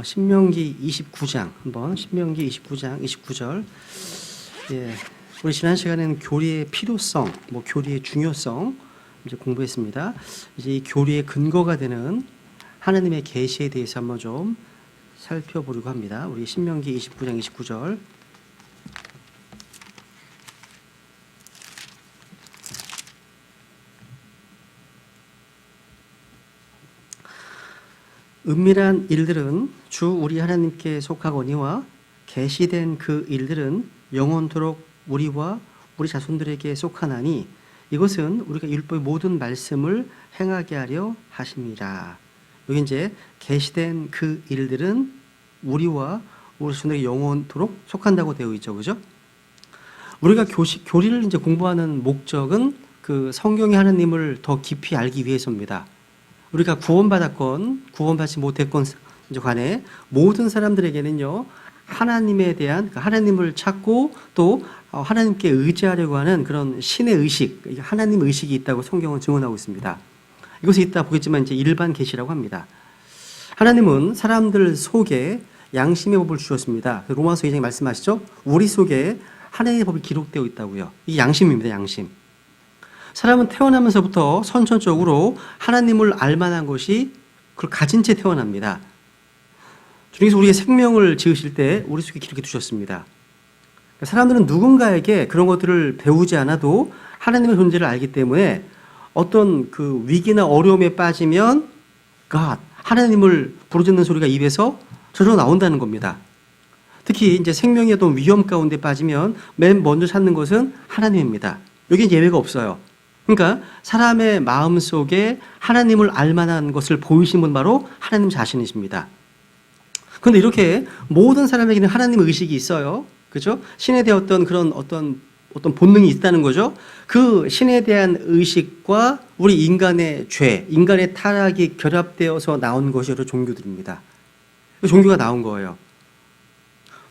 신명기 29장 한번 신명기 29장 29절. 우리 지난 시간에는 교리의 필요성, 교리의 중요성 이제 공부했습니다. 이제 이 교리의 근거가 되는 하나님의 계시에 대해서 한번 좀 살펴보려고 합니다. 우리 신명기 29장 29절. 은밀한 일들은 주 우리 하나님께 속하거니와 계시된 그 일들은 영원토록 우리와 우리 자손들에게 속하나니 이것은 우리가 율법의 모든 말씀을 행하게 하려 하심이라. 여기 이제 계시된 그 일들은 우리와 우리 자손들에게 영원토록 속한다고 되어 있죠, 그죠? 우리가 교리를 이제 공부하는 목적은 그 성경의 하나님을 더 깊이 알기 위해서입니다. 우리가 구원받았건 구원받지 못했건 간에 모든 사람들에게는요, 하나님에 대한 하나님을 찾고 또 하나님께 의지하려고 하는 그런 신의 의식, 하나님 의식이 있다고 성경은 증언하고 있습니다. 이것이 있다 보겠지만 이제 일반 계시라고 합니다. 하나님은 사람들 속에 양심의 법을 주셨습니다. 로마서 2장에 말씀하시죠. 우리 속에 하나님의 법이 기록되어 있다고요. 이게 양심입니다. 양심. 사람은 태어나면서부터 선천적으로 하나님을 알만한 것이 그걸 가진 채 태어납니다. 주님께서 우리의 생명을 지으실 때 우리 속에 기록해 두셨습니다. 사람들은 누군가에게 그런 것들을 배우지 않아도 하나님의 존재를 알기 때문에 어떤 그 위기나 어려움에 빠지면 God, 하나님을 부르짖는 소리가 입에서 저절로 나온다는 겁니다. 특히 이제 생명의 어떤 위험 가운데 빠지면 맨 먼저 찾는 것은 하나님입니다. 여기는 예외가 없어요. 그러니까 사람의 마음 속에 하나님을 알만한 것을 보이신 분 바로 하나님 자신이십니다. 그런데 이렇게 모든 사람에게는 하나님 의식이 있어요. 그죠? 신에 대한 그런 어떤 본능이 있다는 거죠. 그 신에 대한 의식과 우리 인간의 죄, 인간의 타락이 결합되어서 나온 것이 여러 종교들입니다. 종교가 나온 거예요.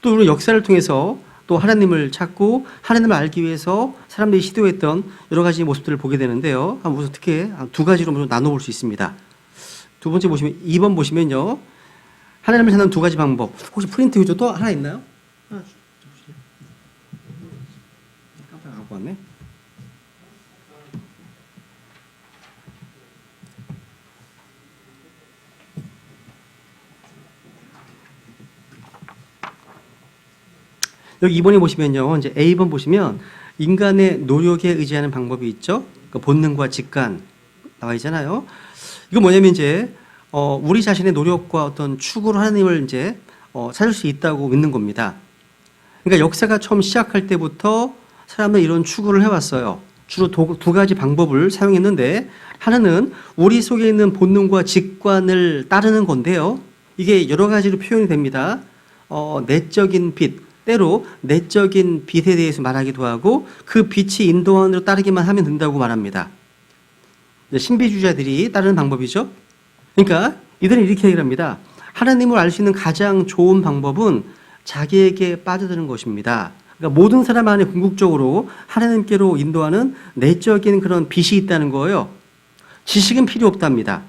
또 우리 역사를 통해서 또 하나님을 찾고 하나님을 알기 위해서 사람들이 시도했던 여러 가지 모습들을 보게 되는데요. 우선 특히 두 가지로 나눠볼 수 있습니다. 두 번째 보시면 2번 보시면요. 하나님을 찾는 두 가지 방법. 혹시 프린트 유저 또 하나 있나요? 하나 주시죠. 깜빡 갖고 왔네. 여기 2번에 보시면요. 이제 A번 보시면 인간의 노력에 의지하는 방법이 있죠. 그러니까 본능과 직관 나와 있잖아요. 이거 뭐냐면 이제 우리 자신의 노력과 어떤 추구로 하나님을 이제 찾을 수 있다고 믿는 겁니다. 그러니까 역사가 처음 시작할 때부터 사람들은 이런 추구를 해왔어요. 주로 두 가지 방법을 사용했는데 하나는 우리 속에 있는 본능과 직관을 따르는 건데요. 이게 여러 가지로 표현이 됩니다. 내적인 빛, 때로 내적인 빛에 대해서 말하기도 하고 그 빛이 인도하는 대로 따르기만 하면 된다고 말합니다. 신비주의자들이 따르는 방법이죠. 그러니까 이들은 이렇게 얘기를 합니다. 하나님을 알 수 있는 가장 좋은 방법은 자기에게 빠져드는 것입니다. 그러니까 모든 사람 안에 궁극적으로 하나님께로 인도하는 내적인 그런 빛이 있다는 거예요. 지식은 필요 없답니다.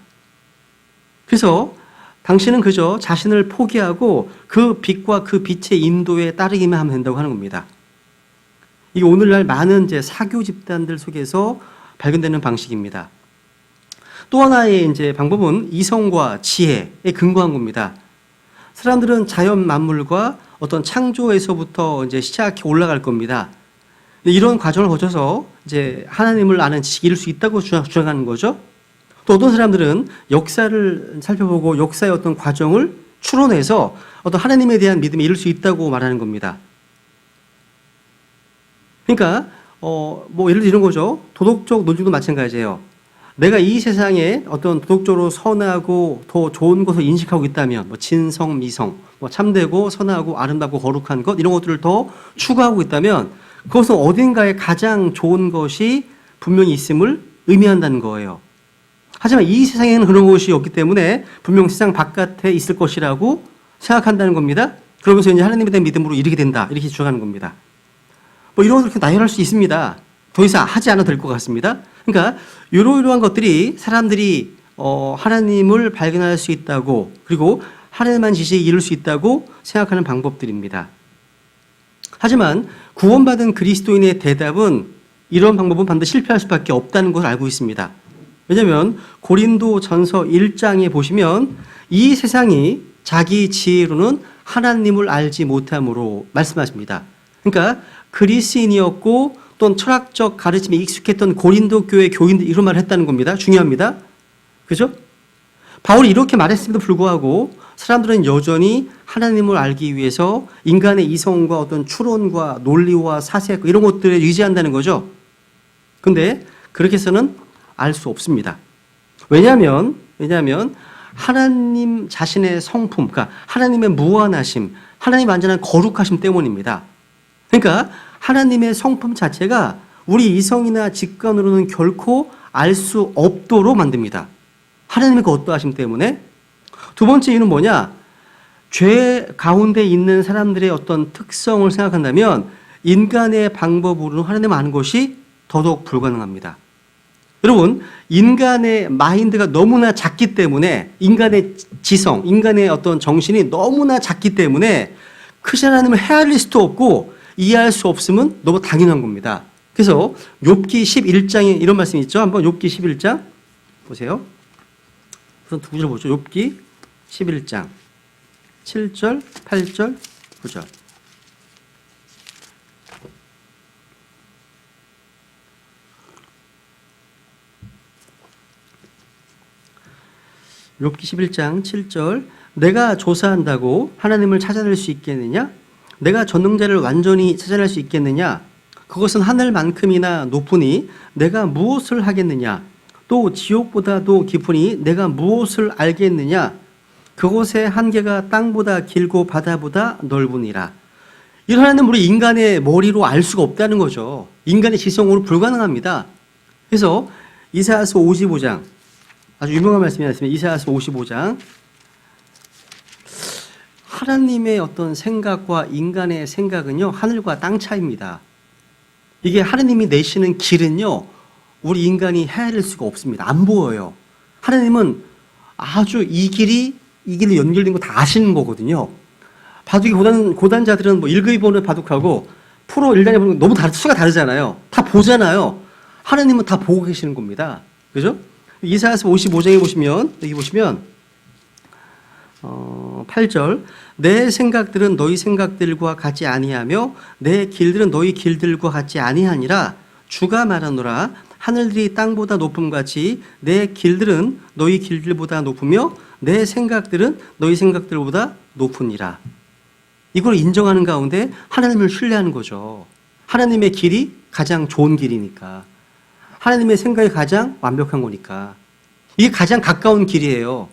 그래서 당신은 그저 자신을 포기하고 그 빛과 그 빛의 인도에 따르기만 하면 된다고 하는 겁니다. 이게 오늘날 많은 이제 사교 집단들 속에서 발견되는 방식입니다. 또 하나의 이제 방법은 이성과 지혜에 근거한 겁니다. 사람들은 자연 만물과 어떤 창조에서부터 이제 시작해 올라갈 겁니다. 이런 과정을 거쳐서 이제 하나님을 아는 지식을 이룰 수 있다고 주장하는 거죠. 또 어떤 사람들은 역사를 살펴보고 역사의 어떤 과정을 추론해서 어떤 하나님에 대한 믿음에 이룰 수 있다고 말하는 겁니다. 그러니까 예를 들어 이런 거죠. 도덕적 논증도 마찬가지예요. 내가 이 세상에 어떤 도덕적으로 선하고 더 좋은 것을 인식하고 있다면 진성, 미성, 참되고 선하고 아름답고 거룩한 것 이런 것들을 더 추구하고 있다면 그것은 어딘가에 가장 좋은 것이 분명히 있음을 의미한다는 거예요. 하지만 이 세상에는 그런 것이 없기 때문에 분명 세상 바깥에 있을 것이라고 생각한다는 겁니다. 그러면서 이제 하나님에 대한 믿음으로 이르게 된다. 이렇게 주장하는 겁니다. 이런 것을 이렇게 나열할 수 있습니다. 더 이상 하지 않아도 될 것 같습니다. 그러니까 이러한 것들이 사람들이 하나님을 발견할 수 있다고 그리고 하나님만 지시에 이룰 수 있다고 생각하는 방법들입니다. 하지만 구원받은 그리스도인의 대답은 이런 방법은 반드시 실패할 수밖에 없다는 것을 알고 있습니다. 왜냐하면 고린도 전서 1장에 보시면 이 세상이 자기 지혜로는 하나님을 알지 못함으로 말씀하십니다. 그러니까 그리스인이었고 또는 철학적 가르침에 익숙했던 고린도 교회 교인들 이런 말을 했다는 겁니다. 중요합니다. 그죠? 바울이 이렇게 말했음에도 불구하고 사람들은 여전히 하나님을 알기 위해서 인간의 이성과 어떤 추론과 논리와 사색 이런 것들에 의지한다는 거죠. 근데 그렇게 해서는 알 수 없습니다. 왜냐하면 하나님 자신의 성품, 그러니까 하나님의 무한하심, 하나님의 완전한 거룩하심 때문입니다. 그러니까 하나님의 성품 자체가 우리 이성이나 직관으로는 결코 알 수 없도록 만듭니다. 하나님의 그 어떠하심 때문에. 두 번째 이유는 뭐냐? 죄 가운데 있는 사람들의 어떤 특성을 생각한다면 인간의 방법으로는 하나님을 아는 것이 더더욱 불가능합니다. 여러분, 인간의 마인드가 너무나 작기 때문에, 인간의 지성, 인간의 어떤 정신이 너무나 작기 때문에 크신 하나님을 헤아릴 수도 없고 이해할 수 없으면 너무 당연한 겁니다. 그래서 욥기 11장에 이런 말씀이 있죠. 한번 욥기 11장 보세요. 우선 두 구절 보죠. 욥기 11장 7절, 8절, 9절. 욥기 11장 7절. 내가 조사한다고 하나님을 찾아낼 수 있겠느냐? 내가 전능자를 완전히 찾아낼 수 있겠느냐? 그것은 하늘만큼이나 높으니 내가 무엇을 하겠느냐? 또 지옥보다도 깊으니 내가 무엇을 알겠느냐? 그곳의 한계가 땅보다 길고 바다보다 넓으니라. 이런 하나님은 우리 인간의 머리로 알 수가 없다는 거죠. 인간의 지성으로 불가능합니다. 그래서 이사야서 55장, 아주 유명한 말씀이었습니다. 이사야서 55장. 하나님의 어떤 생각과 인간의 생각은요, 하늘과 땅 차이입니다. 이게 하나님이 내시는 길은요, 우리 인간이 헤아릴 수가 없습니다. 안 보여요. 하나님은 아주 이 길로 연결된 거 다 아시는 거거든요. 바둑이 고단자들은 뭐 1급 2번을 바둑하고 프로 1단에 보면 너무 수가 다르잖아요. 다 보잖아요. 하나님은 다 보고 계시는 겁니다. 그죠? 이사야서 55장에 보시면, 여기 보시면 8절. 내 생각들은 너희 생각들과 같지 아니하며 내 길들은 너희 길들과 같지 아니하니라. 주가 말하노라. 하늘들이 땅보다 높음같이 내 길들은 너희 길들보다 높으며 내 생각들은 너희 생각들보다 높으니라. 이걸 인정하는 가운데 하나님을 신뢰하는 거죠. 하나님의 길이 가장 좋은 길이니까. 하나님의 생각이 가장 완벽한 거니까. 이게 가장 가까운 길이에요.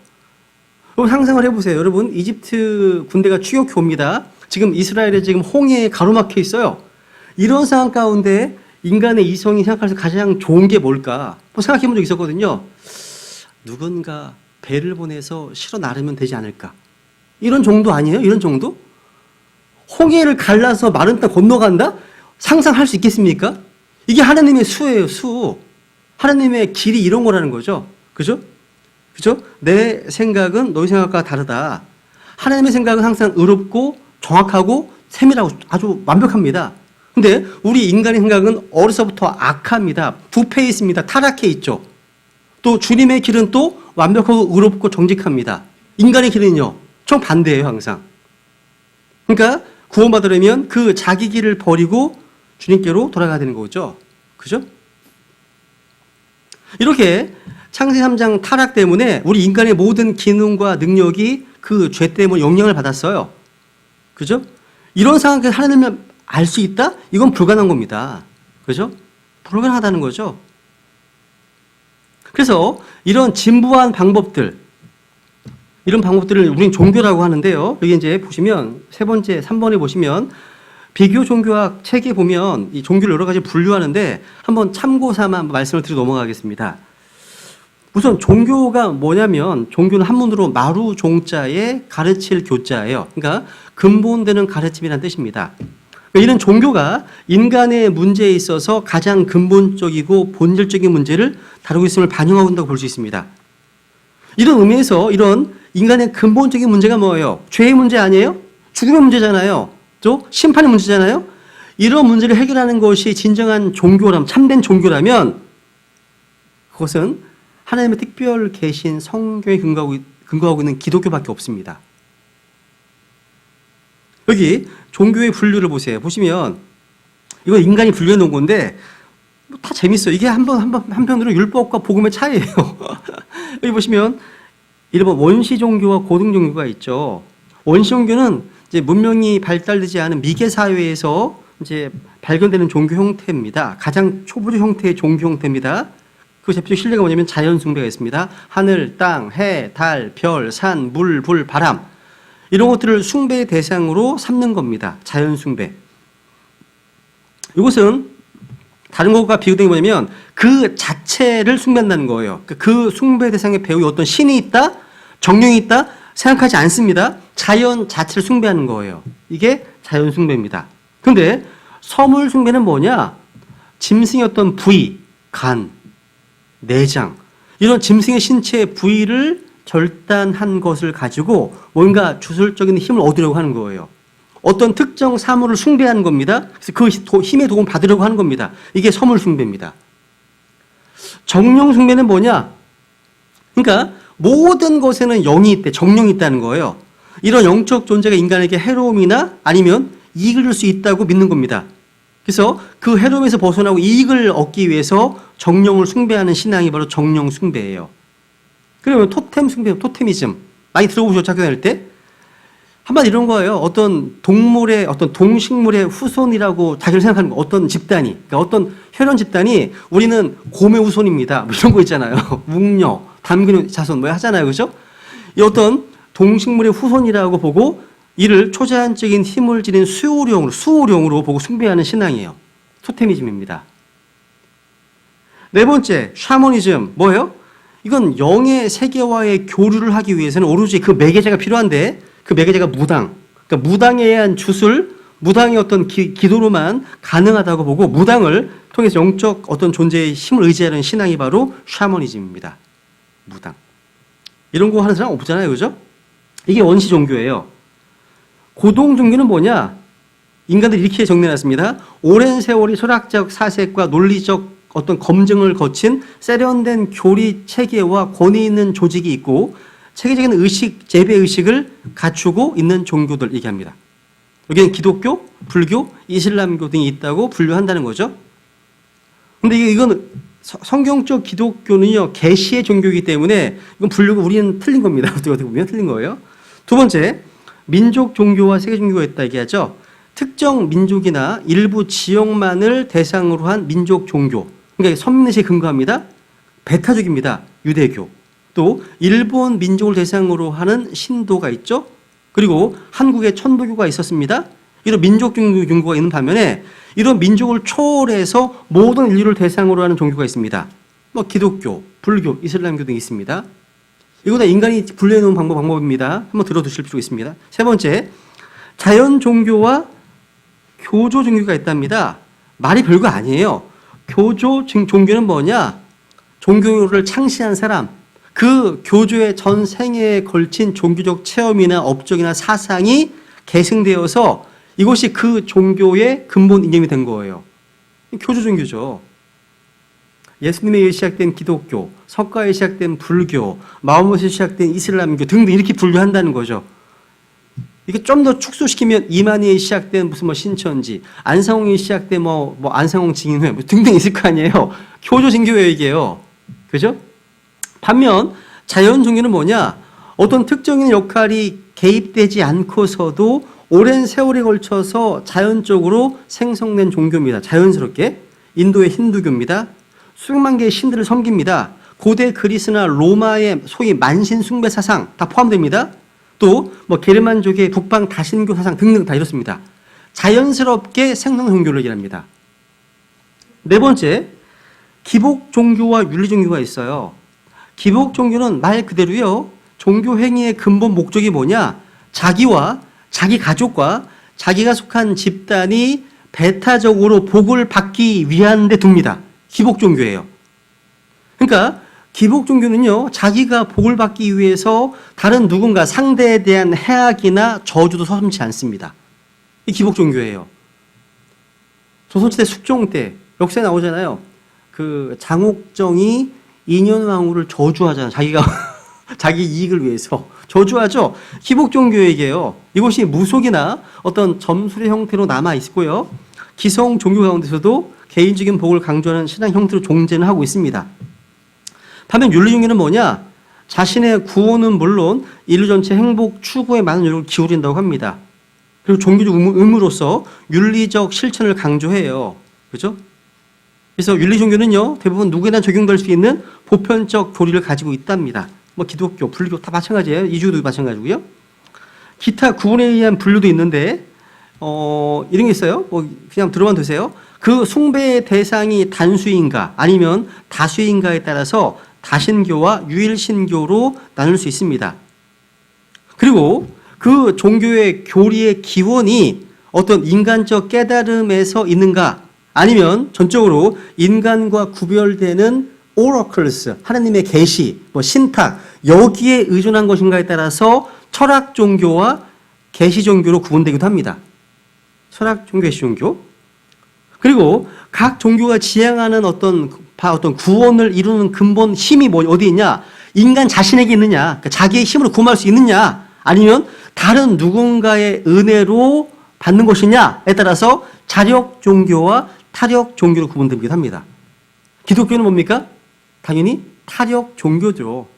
여러분 상상을 해보세요. 여러분 이집트 군대가 추격해 옵니다. 지금 이스라엘에 지금 홍해에 가로막혀 있어요. 이런 상황 가운데 인간의 이성이 생각할 때 가장 좋은 게 뭘까? 생각해 본 적 있었거든요. 누군가 배를 보내서 실어 나르면 되지 않을까? 이런 정도 아니에요? 이런 정도? 홍해를 갈라서 마른 땅 건너간다? 상상할 수 있겠습니까? 이게 하나님의 수예요, 수. 하나님의 길이 이런 거라는 거죠. 그죠? 그죠? 내 생각은 너희 생각과 다르다. 하나님의 생각은 항상 의롭고 정확하고 세밀하고 아주 완벽합니다. 근데 우리 인간의 생각은 어려서부터 악합니다. 부패해 있습니다. 타락해 있죠. 또 주님의 길은 또 완벽하고 의롭고 정직합니다. 인간의 길은요, 정반대예요, 항상. 그러니까 구원받으려면 그 자기 길을 버리고 주님께로 돌아가야 되는 거죠. 그죠? 이렇게 창세기 3장 타락 때문에 우리 인간의 모든 기능과 능력이 그 죄 때문에 영향을 받았어요. 그죠? 이런 상황에서 하나님을 알 수 있다? 이건 불가능한 겁니다. 그죠? 불가능하다는 거죠. 그래서 이런 진부한 방법들, 이런 방법들을 우리는 종교라고 하는데요. 여기 이제 보시면 세 번째, 3번에 보시면 비교 종교학 책에 보면 이 종교를 여러 가지 분류하는데 한번 참고 삼아 한번 말씀을 드리고 넘어가겠습니다. 우선 종교가 뭐냐면 종교는 한문으로 마루 종자에 가르칠 교자예요. 그러니까 근본되는 가르침이라는 뜻입니다. 이런 종교가 인간의 문제에 있어서 가장 근본적이고 본질적인 문제를 다루고 있음을 반영하고 있다고 볼 수 있습니다. 이런 의미에서 이런 인간의 근본적인 문제가 뭐예요? 죄의 문제 아니에요? 죽음의 문제잖아요. 또 심판의 문제잖아요. 이런 문제를 해결하는 것이 진정한 종교라면, 참된 종교라면 그것은 하나님의 특별 계신 성경에 근거하고 있는 기독교밖에 없습니다. 여기 종교의 분류를 보세요. 보시면 이거 인간이 분류해 놓은 건데 다 재밌어요. 이게 한편으로 율법과 복음의 차이예요. 여기 보시면 1번 원시 종교와 고등 종교가 있죠. 원시 종교는 이제 문명이 발달되지 않은 미개 사회에서 이제 발견되는 종교 형태입니다. 가장 초보적 형태의 종교 형태입니다. 그 대표적 신뢰가 뭐냐면 자연 숭배가 있습니다. 하늘, 땅, 해, 달, 별, 산, 물, 불, 바람 이런 것들을 숭배의 대상으로 삼는 겁니다. 자연 숭배. 이것은 다른 것과 비교된 게 뭐냐면 그 자체를 숭배한다는 거예요. 그 숭배 대상의 배우에 어떤 신이 있다, 정령이 있다 생각하지 않습니다. 자연 자체를 숭배하는 거예요. 이게 자연 숭배입니다. 그런데 서물 숭배는 뭐냐? 짐승의 어떤 부위, 간, 내장 이런 짐승의 신체 부위를 절단한 것을 가지고 뭔가 주술적인 힘을 얻으려고 하는 거예요. 어떤 특정 사물을 숭배하는 겁니다. 그래서 그 힘의 도움을 받으려고 하는 겁니다. 이게 서물 숭배입니다. 정령 숭배는 뭐냐? 그러니까 모든 것에는 영이 있대, 정령이 있다는 거예요. 이런 영적 존재가 인간에게 해로움이나 아니면 이익을 줄 수 있다고 믿는 겁니다. 그래서 그 해로움에서 벗어나고 이익을 얻기 위해서 정령을 숭배하는 신앙이 바로 정령 숭배예요. 그러면 토템 숭배, 토테미즘 많이 들어보셨죠? 학교 다닐 때? 한마디 이런 거예요. 어떤 동물의, 어떤 동식물의 후손이라고 자기를 생각하는 거. 어떤 집단이, 그러니까 어떤 혈연 집단이 우리는 곰의 후손입니다. 뭐 이런 거 있잖아요. 묵녀, 담근 자손 뭐 하잖아요. 그죠? 이 어떤 동식물의 후손이라고 보고 이를 초자연적인 힘을 지닌 수호령으로 보고 숭배하는 신앙이에요. 토테미즘입니다. 네 번째, 샤머니즘. 뭐예요? 이건 영의 세계와의 교류를 하기 위해서는 오로지 그 매개자가 필요한데 그 매개자가 무당. 그러니까 무당에 의한 주술, 무당의 어떤 기도로만 가능하다고 보고 무당을 통해서 영적 어떤 존재의 힘을 의지하는 신앙이 바로 샤머니즘입니다. 무당. 이런 거 하는 사람 없잖아요. 그죠? 이게 원시 종교예요. 고동 종교는 뭐냐? 인간들이 이렇게 정리해놨습니다. 오랜 세월이 철학적 사색과 논리적 어떤 검증을 거친 세련된 교리 체계와 권위 있는 조직이 있고 체계적인 의식, 재배 의식을 갖추고 있는 종교들 얘기합니다. 여기는 기독교, 불교, 이슬람교 등이 있다고 분류한다는 거죠. 근데 이건 성경적 기독교는요, 계시의 종교이기 때문에 이건 분류가 우리는 틀린 겁니다. 어떻게 보면 틀린 거예요. 두 번째, 민족 종교와 세계 종교가 있다 얘기하죠. 특정 민족이나 일부 지역만을 대상으로 한 민족 종교. 그러니까 선민의식에 근거합니다. 베타족입니다. 유대교. 또 일본 민족을 대상으로 하는 신도가 있죠. 그리고 한국에 천도교가 있었습니다. 이런 민족 종교가 있는 반면에 이런 민족을 초월해서 모든 인류를 대상으로 하는 종교가 있습니다. 뭐 기독교, 불교, 이슬람교 등이 있습니다. 이거 다 인간이 분류해 놓은 방법입니다. 한번 들어두실 필요가 있습니다. 세 번째, 자연 종교와 교조 종교가 있답니다. 말이 별거 아니에요. 교조 종교는 뭐냐? 종교를 창시한 사람, 그 교조의 전 생애에 걸친 종교적 체험이나 업적이나 사상이 계승되어서 이것이 그 종교의 근본 이념이 된 거예요. 교조 종교죠. 예수님에 의해 시작된 기독교, 석가에 시작된 불교, 마호멧에 시작된 이슬람교 등등 이렇게 분류한다는 거죠. 이게 좀 더 축소시키면 이만희에 시작된 무슨 뭐 신천지, 안상홍에 시작된 뭐 안상홍 증인회 등등 있을 거 아니에요. 교조 종교예요, 이게요. 그죠? 반면 자연 종교는 뭐냐? 어떤 특정인 역할이 개입되지 않고서도 오랜 세월에 걸쳐서 자연적으로 생성된 종교입니다. 자연스럽게. 인도의 힌두교입니다. 수백만 개의 신들을 섬깁니다. 고대 그리스나 로마의 소위 만신 숭배 사상 다 포함됩니다. 또 뭐 게르만족의 북방 다신교 사상 등등 다 이렇습니다. 자연스럽게 생성 종교를 얘기합니다. 네 번째, 기복 종교와 윤리 종교가 있어요. 기복 종교는 말 그대로요. 종교 행위의 근본 목적이 뭐냐? 자기와 자기 가족과 자기가 속한 집단이 배타적으로 복을 받기 위한 데 둡니다. 기복 종교예요. 그러니까 기복 종교는요, 자기가 복을 받기 위해서 다른 누군가 상대에 대한 해악이나 저주도 서슴지 않습니다. 이 기복 종교예요. 조선시대 숙종 때 역사에 나오잖아요. 그 장옥정이 인현왕후를 저주하잖아요. 자기가 자기 이익을 위해서 저주하죠. 기복 종교에게요. 이것이 무속이나 어떤 점술의 형태로 남아 있고요. 기성 종교 가운데서도 개인적인 복을 강조하는 신앙 형태로 존재는 하고 있습니다. 반면 윤리종교는 뭐냐? 자신의 구원은 물론 인류 전체 행복 추구에 많은 노력을 기울인다고 합니다. 그리고 종교적 의무로서 윤리적 실천을 강조해요. 그죠? 그래서 윤리종교는요, 대부분 누구에나 적용될 수 있는 보편적 교리를 가지고 있답니다. 뭐 기독교, 불교 다 마찬가지예요. 이주도 마찬가지고요. 기타 구원에 의한 분류도 있는데 이런 게 있어요. 뭐 그냥 들어만 두세요. 그 숭배의 대상이 단수인가 아니면 다수인가에 따라서 다신교와 유일신교로 나눌 수 있습니다. 그리고 그 종교의 교리의 기원이 어떤 인간적 깨달음에서 있는가 아니면 전적으로 인간과 구별되는 오러클스, 하나님의 계시, 뭐 신탁 여기에 의존한 것인가에 따라서 철학 종교와 계시 종교로 구분되기도 합니다. 철학 종교, 계시 종교. 그리고 각 종교가 지향하는 어떤 구원을 이루는 근본 힘이 어디 있냐? 인간 자신에게 있느냐? 그러니까 자기의 힘으로 구원할 수 있느냐? 아니면 다른 누군가의 은혜로 받는 것이냐에 따라서 자력 종교와 타력 종교로 구분되기도 합니다. 기독교는 뭡니까? 당연히 타력 종교죠.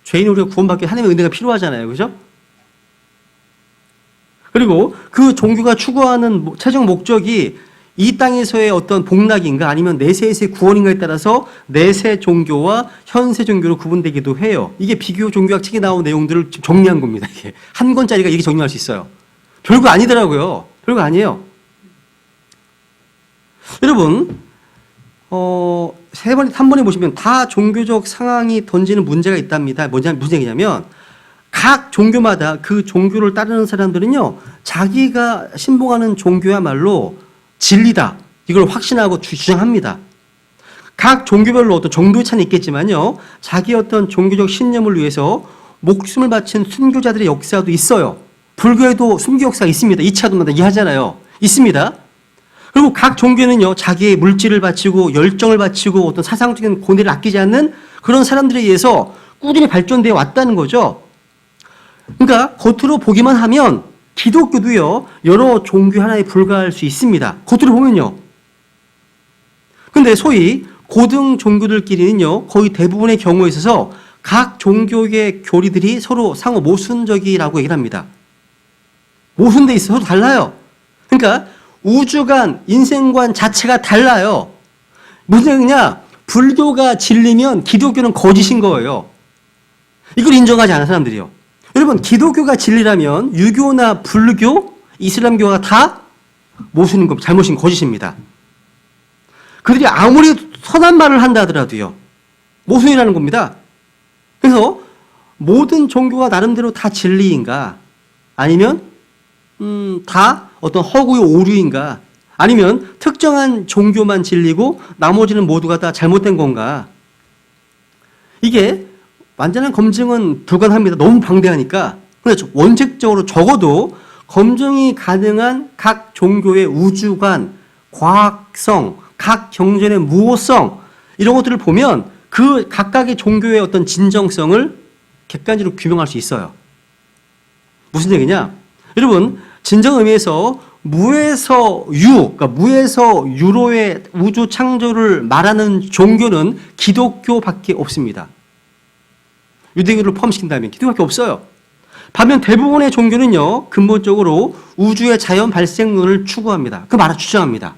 죄인 우리가 구원받기 하나님의 은혜가 필요하잖아요. 그죠? 그리고 그 종교가 추구하는 최종 목적이 이 땅에서의 어떤 복락인가 아니면 내세에서의 구원인가에 따라서 내세 종교와 현세 종교로 구분되기도 해요. 이게 비교 종교학 책에 나온 내용들을 정리한 겁니다. 이게 한 권짜리가 이렇게 정리할 수 있어요. 별거 아니더라고요. 별거 아니에요. 여러분, 한 번에 보시면 다 종교적 상황이 던지는 문제가 있답니다. 무슨 얘기냐면 각 종교마다 그 종교를 따르는 사람들은요, 자기가 신봉하는 종교야말로 진리다. 이걸 확신하고 주장합니다. 각 종교별로 어떤 정도의 차이는 있겠지만요, 자기 어떤 종교적 신념을 위해서 목숨을 바친 순교자들의 역사도 있어요. 불교에도 순교 역사가 있습니다. 2차도마다 이해하잖아요. 있습니다. 그리고 각 종교는요, 자기의 물질을 바치고 열정을 바치고 어떤 사상적인 고뇌를 아끼지 않는 그런 사람들에 의해서 꾸준히 발전되어 왔다는 거죠. 그러니까 겉으로 보기만 하면 기독교도요, 여러 종교 하나에 불과할 수 있습니다. 겉으로 보면요. 근데 소위 고등 종교들끼리는요, 거의 대부분의 경우에 있어서 각 종교의 교리들이 서로 상호 모순적이라고 얘기를 합니다. 모순돼 있어서 서로 달라요. 그러니까 우주관, 인생관 자체가 달라요. 무슨 얘기냐? 불교가 진리면 기독교는 거짓인 거예요. 이걸 인정하지 않은 사람들이요. 여러분, 기독교가 진리라면 유교나 불교, 이슬람교가 다 모순인 겁니다. 잘못인 거짓입니다. 그들이 아무리 선한 말을 한다 하더라도요, 모순이라는 겁니다. 그래서 모든 종교가 나름대로 다 진리인가? 아니면 다 어떤 허구의 오류인가? 아니면 특정한 종교만 진리고 나머지는 모두가 다 잘못된 건가? 이게 완전한 검증은 불가능합니다. 너무 방대하니까. 그런데 원칙적으로 적어도 검증이 가능한 각 종교의 우주관, 과학성, 각 경전의 무호성 이런 것들을 보면 그 각각의 종교의 어떤 진정성을 객관적으로 규명할 수 있어요. 무슨 얘기냐? 여러분, 진정 의미에서 무에서 유, 그러니까 무에서 유로의 우주 창조를 말하는 종교는 기독교밖에 없습니다. 유대교를 포함시킨다면 기독교밖에 없어요. 반면 대부분의 종교는요, 근본적으로 우주의 자연 발생론을 추구합니다. 그 말을 주장합니다.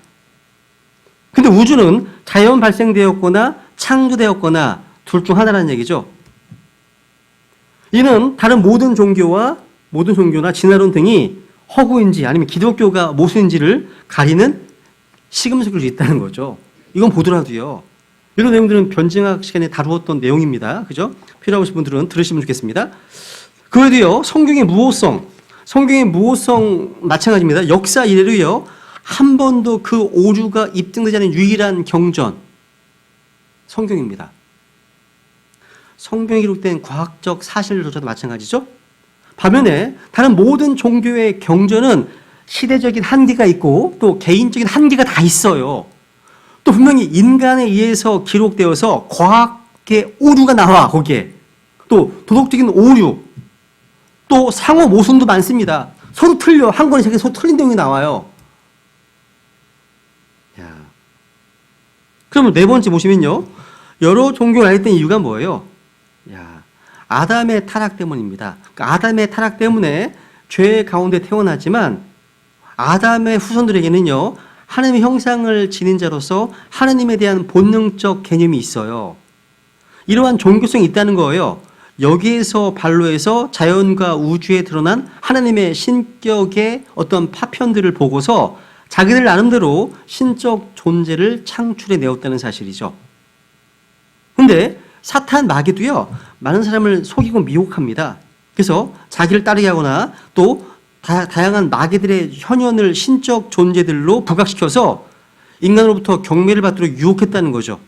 근데 우주는 자연 발생되었거나 창조되었거나 둘 중 하나라는 얘기죠. 이는 다른 모든 종교나 진화론 등이 허구인지 아니면 기독교가 모순인지를 가리는 시금석일 수 있다는 거죠. 이건 보더라도요. 이런 내용들은 변증학 시간에 다루었던 내용입니다. 그죠? 필요하신 분들은 들으시면 좋겠습니다. 그 외에도요, 성경의 무호성 마찬가지입니다. 역사 이래로요, 한 번도 그 오류가 입증되지 않은 유일한 경전, 성경입니다. 성경에 기록된 과학적 사실조차도 마찬가지죠. 반면에 다른 모든 종교의 경전은 시대적인 한계가 있고 또 개인적인 한계가 다 있어요. 또 분명히 인간에 의해서 기록되어서 과학의 오류가 나와 거기에. 또 도덕적인 오류, 또 상호 모순도 많습니다. 서로 틀려. 한 권의 책에 서로 틀린 내용이 나와요. 야. 그러면 네 번째 보시면요. 여러 종교를 알렸던 이유가 뭐예요? 야, 아담의 타락 때문입니다. 그러니까 아담의 타락 때문에 죄 가운데 태어났지만 아담의 후손들에게는요. 하나님의 형상을 지닌 자로서 하나님에 대한 본능적 개념이 있어요. 이러한 종교성이 있다는 거예요. 여기에서 반로해서 자연과 우주에 드러난 하나님의 신격의 어떤 파편들을 보고서 자기들 나름대로 신적 존재를 창출해 내었다는 사실이죠. 근데 사탄 마귀도요, 많은 사람을 속이고 미혹합니다. 그래서 자기를 따르게 하거나 또 다양한 마귀들의 현현을 신적 존재들로 부각시켜서 인간으로부터 경매를 받도록 유혹했다는 거죠.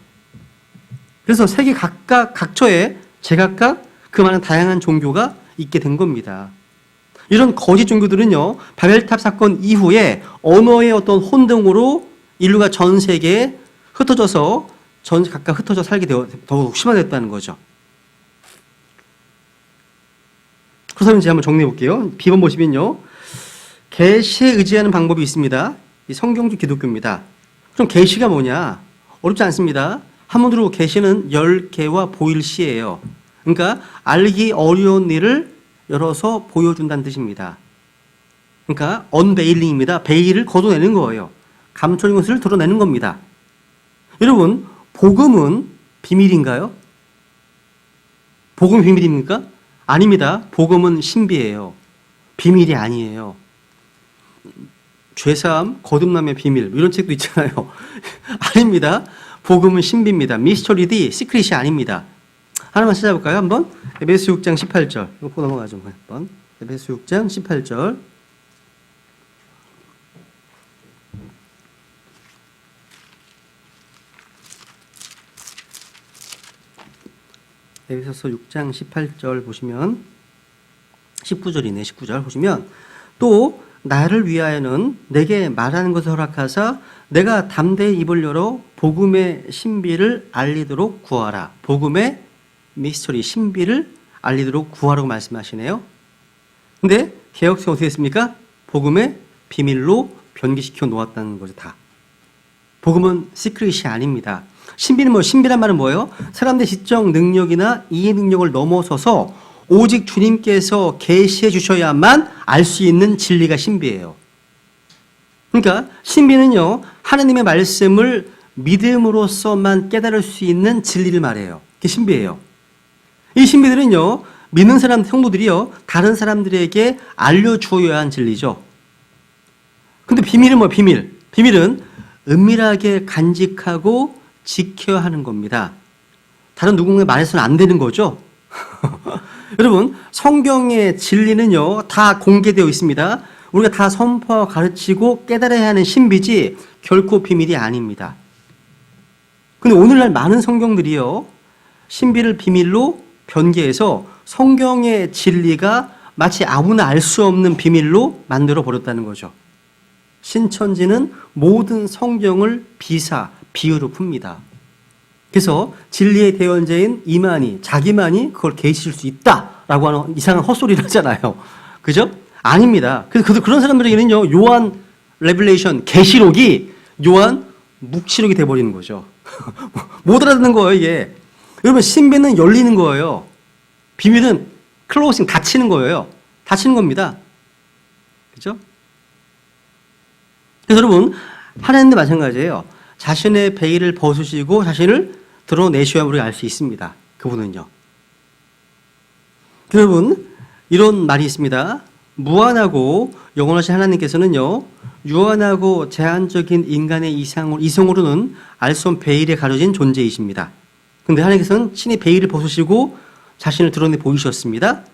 그래서 세계 각각 각처에 제각각 그 많은 다양한 종교가 있게 된 겁니다. 이런 거짓 종교들은요, 바벨탑 사건 이후에 언어의 어떤 혼동으로 인류가 전 세계에 흩어져서 각각 흩어져 살게 되어 더욱 심화됐다는 거죠. 그렇다면 이제 한번 정리해 볼게요. B번 보시면요. 계시에 의지하는 방법이 있습니다. 이 성경적 기독교입니다. 그럼 계시가 뭐냐? 어렵지 않습니다. 한문으로 계시는 10개와 보일 시예요. 그러니까 알기 어려운 일을 열어서 보여준다는 뜻입니다. 그러니까 언베일링입니다. 베일을 걷어내는 거예요. 감춰진 것을 드러내는 겁니다. 여러분, 복음은 비밀인가요? 복음이 비밀입니까? 아닙니다. 복음은 신비예요. 비밀이 아니에요. 죄사함, 거듭남의 비밀 이런 책도 있잖아요. 아닙니다. 복음은 신비입니다. 미스터리디, 시크릿이 아닙니다. 하나만 찾아볼까요? 한번 에베소 6장 18절 이거 보고 넘어가죠. 한번 에베소 6장 18절 에베소서 6장 18절 보시면 19절이네. 19절 보시면 또 나를 위하여는 내게 말하는 것을 허락하사 내가 담대히 입을 열어 복음의 신비를 알리도록 구하라. 복음의 미스터리, 신비를 알리도록 구하라고 말씀하시네요. 근데 개역서 어떻게 했습니까? 복음의 비밀로 변기시켜 놓았다는 거죠. 다. 복음은 시크릿이 아닙니다. 신비는 신비란 말은 뭐예요? 사람들의 지적 능력이나 이해 능력을 넘어서서 오직 주님께서 계시해 주셔야만 알 수 있는 진리가 신비예요. 그러니까 신비는요, 하나님의 말씀을 믿음으로써만 깨달을 수 있는 진리를 말해요. 그게 신비예요. 이 신비들은요, 믿는 사람, 성도들이요, 다른 사람들에게 알려주어야 한 진리죠. 근데 비밀은 뭐예요? 비밀. 비밀은 은밀하게 간직하고 지켜야 하는 겁니다. 다른 누군가에 말해서는 안 되는 거죠. 여러분, 성경의 진리는요, 다 공개되어 있습니다. 우리가 다 선포하고 가르치고 깨달아야 하는 신비지 결코 비밀이 아닙니다. 근데 오늘날 많은 성경들이요, 신비를 비밀로 변개해서 성경의 진리가 마치 아무나 알 수 없는 비밀로 만들어 버렸다는 거죠. 신천지는 모든 성경을 비유로 풉니다. 그래서 진리의 대언자인 이만희, 자기만이 그걸 계시실 수 있다라고 하는 이상한 헛소리를 하잖아요. 그죠? 아닙니다. 그런 사람들에게는요, 요한 레벨레이션, 계시록이 요한 묵시록이 돼버리는 거죠. 못 알아듣는 거예요, 이게. 여러분, 신비는 열리는 거예요. 비밀은 클로징, 닫히는 거예요. 닫히는 겁니다. 그죠? 그래서 여러분, 하나님도 마찬가지예요. 자신의 베일을 벗으시고 자신을 드러내셔야 우리가 알 수 있습니다. 그분은요. 여러분, 이런 말이 있습니다. 무한하고 영원하신 하나님께서는요, 유한하고 제한적인 인간의 이성으로는 알 수 없는 베일에 가려진 존재이십니다. 그런데 하나님께서는 친히 베일을 벗으시고 자신을 드러내 보이셨습니다.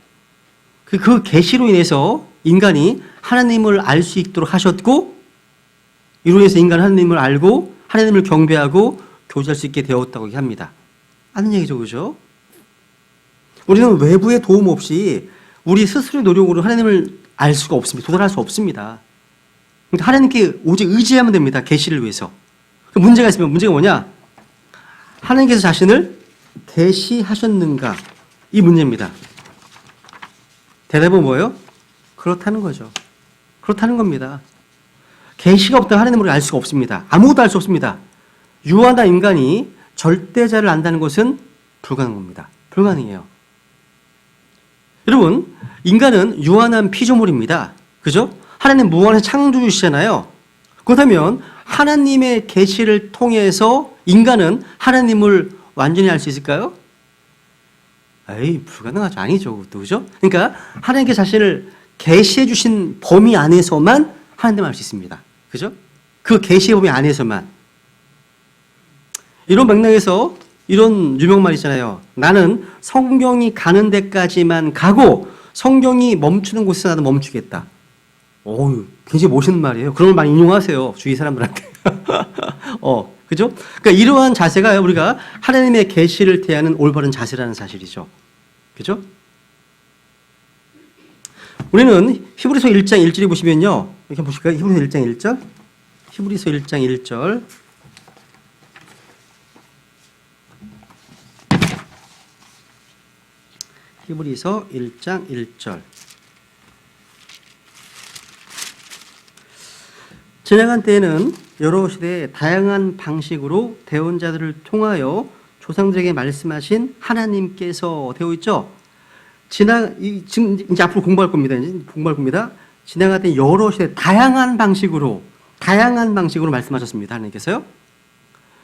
그 계시로 인해서 인간이 하나님을 알 수 있도록 하셨고, 이로 인해서 인간은 하나님을 알고 하나님을 경배하고 교제할 수 있게 되었다고 합니다. 아는 얘기죠, 그죠? 우리는 외부의 도움 없이 우리 스스로의 노력으로 하나님을 알 수가 없습니다. 도달할 수 없습니다. 그러니까 하나님께 오직 의지하면 됩니다. 계시를 위해서. 문제가 있으면 문제가 뭐냐? 하나님께서 자신을 계시하셨는가? 이 문제입니다. 대답은 뭐예요? 그렇다는 거죠. 그렇다는 겁니다. 계시가 없다면 하나님을 알 수가 없습니다. 아무것도 알 수 없습니다. 유한한 인간이 절대자를 안다는 것은 불가능한 겁니다. 불가능해요. 여러분, 인간은 유한한 피조물입니다. 그죠? 하나님 무한한 창조주시잖아요. 그렇다면 하나님의 계시를 통해서 인간은 하나님을 완전히 알 수 있을까요? 에이, 불가능하죠. 아니죠. 그것도, 그죠? 그러니까 하나님께 자신을 계시해 주신 범위 안에서만 하나님을 알 수 있습니다. 그죠? 그 계시의 범위 안에서만. 이런 맥락에서 이런 유명말 있잖아요. 나는 성경이 가는 데까지만 가고 성경이 멈추는 곳에서 나는 멈추겠다. 어우, 굉장히 멋있는 말이에요. 그런 걸 많이 인용하세요. 주위 사람들한테. 그죠? 그러니까 이러한 자세가 우리가 하나님의 계시를 대하는 올바른 자세라는 사실이죠. 그죠? 우리는 히브리서 1장 1절에 보시면요. 이렇게 보실까요? 히브리서 1장 1절. 히브리서 1장 1절. 히브리서 1장 1절. 지나간 때에는 여러 시대에 다양한 방식으로 대언자들을 통하여 조상들에게 말씀하신 하나님께서 되어 있죠. 지금 이제 앞으로 공부할 겁니다. 지나갈 때 여러 시대 다양한 방식으로 말씀하셨습니다. 하나님께서요.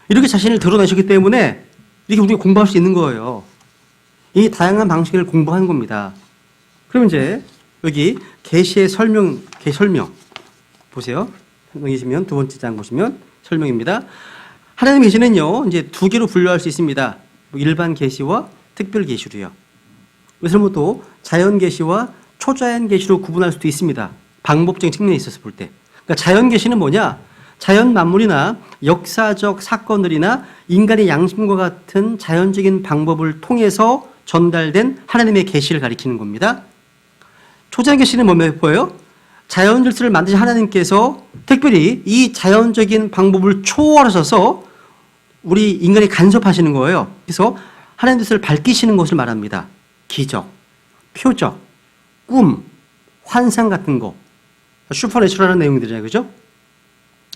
이렇게 자신을 드러내셨기 때문에 이렇게 우리가 공부할 수 있는 거예요. 이 다양한 방식을 공부하는 겁니다. 그럼 이제 여기 계시의 설명 보세요. 여기시면 두 번째 장 보시면 설명입니다. 하나님 계시는요 이제 두 개로 분류할 수 있습니다. 일반 계시와 특별 계시로요. 그래서 또 자연 계시와 초자연 계시로 구분할 수도 있습니다. 방법적인 측면에 있어서 볼 때. 그러니까 자연 계시는 뭐냐? 자연 만물이나 역사적 사건들이나 인간의 양심과 같은 자연적인 방법을 통해서 전달된 하나님의 계시를 가리키는 겁니다. 초자연 계시는 뭐예요? 자연 질서를 만드신 하나님께서 특별히 이 자연적인 방법을 초월하셔서 우리 인간이 간섭하시는 거예요. 그래서 하나님 뜻을 밝히시는 것을 말합니다. 기적, 표적, 꿈, 환상 같은 거. 슈퍼내추럴한 내용들이잖아요. 그죠?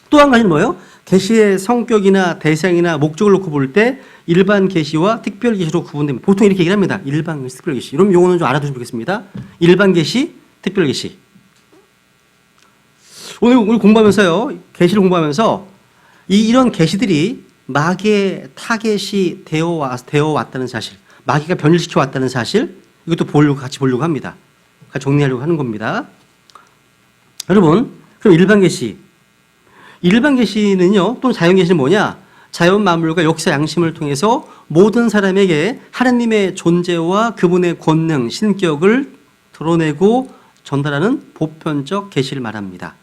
또 한 가지는 뭐예요? 계시의 성격이나 대상이나 목적을 놓고 볼 때 일반 계시와 특별 계시로 구분됩니다. 보통 이렇게 얘기를 합니다. 일반 계시, 특별 계시. 이런 용어는 좀 알아두시면 좋겠습니다. 일반 계시, 특별 계시. 오늘 공부하면서요. 계시를 공부하면서 이런 계시들이 마귀의 타겟이 되어 왔다는 사실, 마귀가 변질시켜 왔다는 사실, 이것도 같이 보려고 합니다. 같이 정리하려고 하는 겁니다. 여러분, 그럼 일반 계시는요, 또는 자연 계시는 뭐냐? 자연 만물과 역사 양심을 통해서 모든 사람에게 하나님의 존재와 그분의 권능, 신격을 드러내고 전달하는 보편적 계시를 말합니다.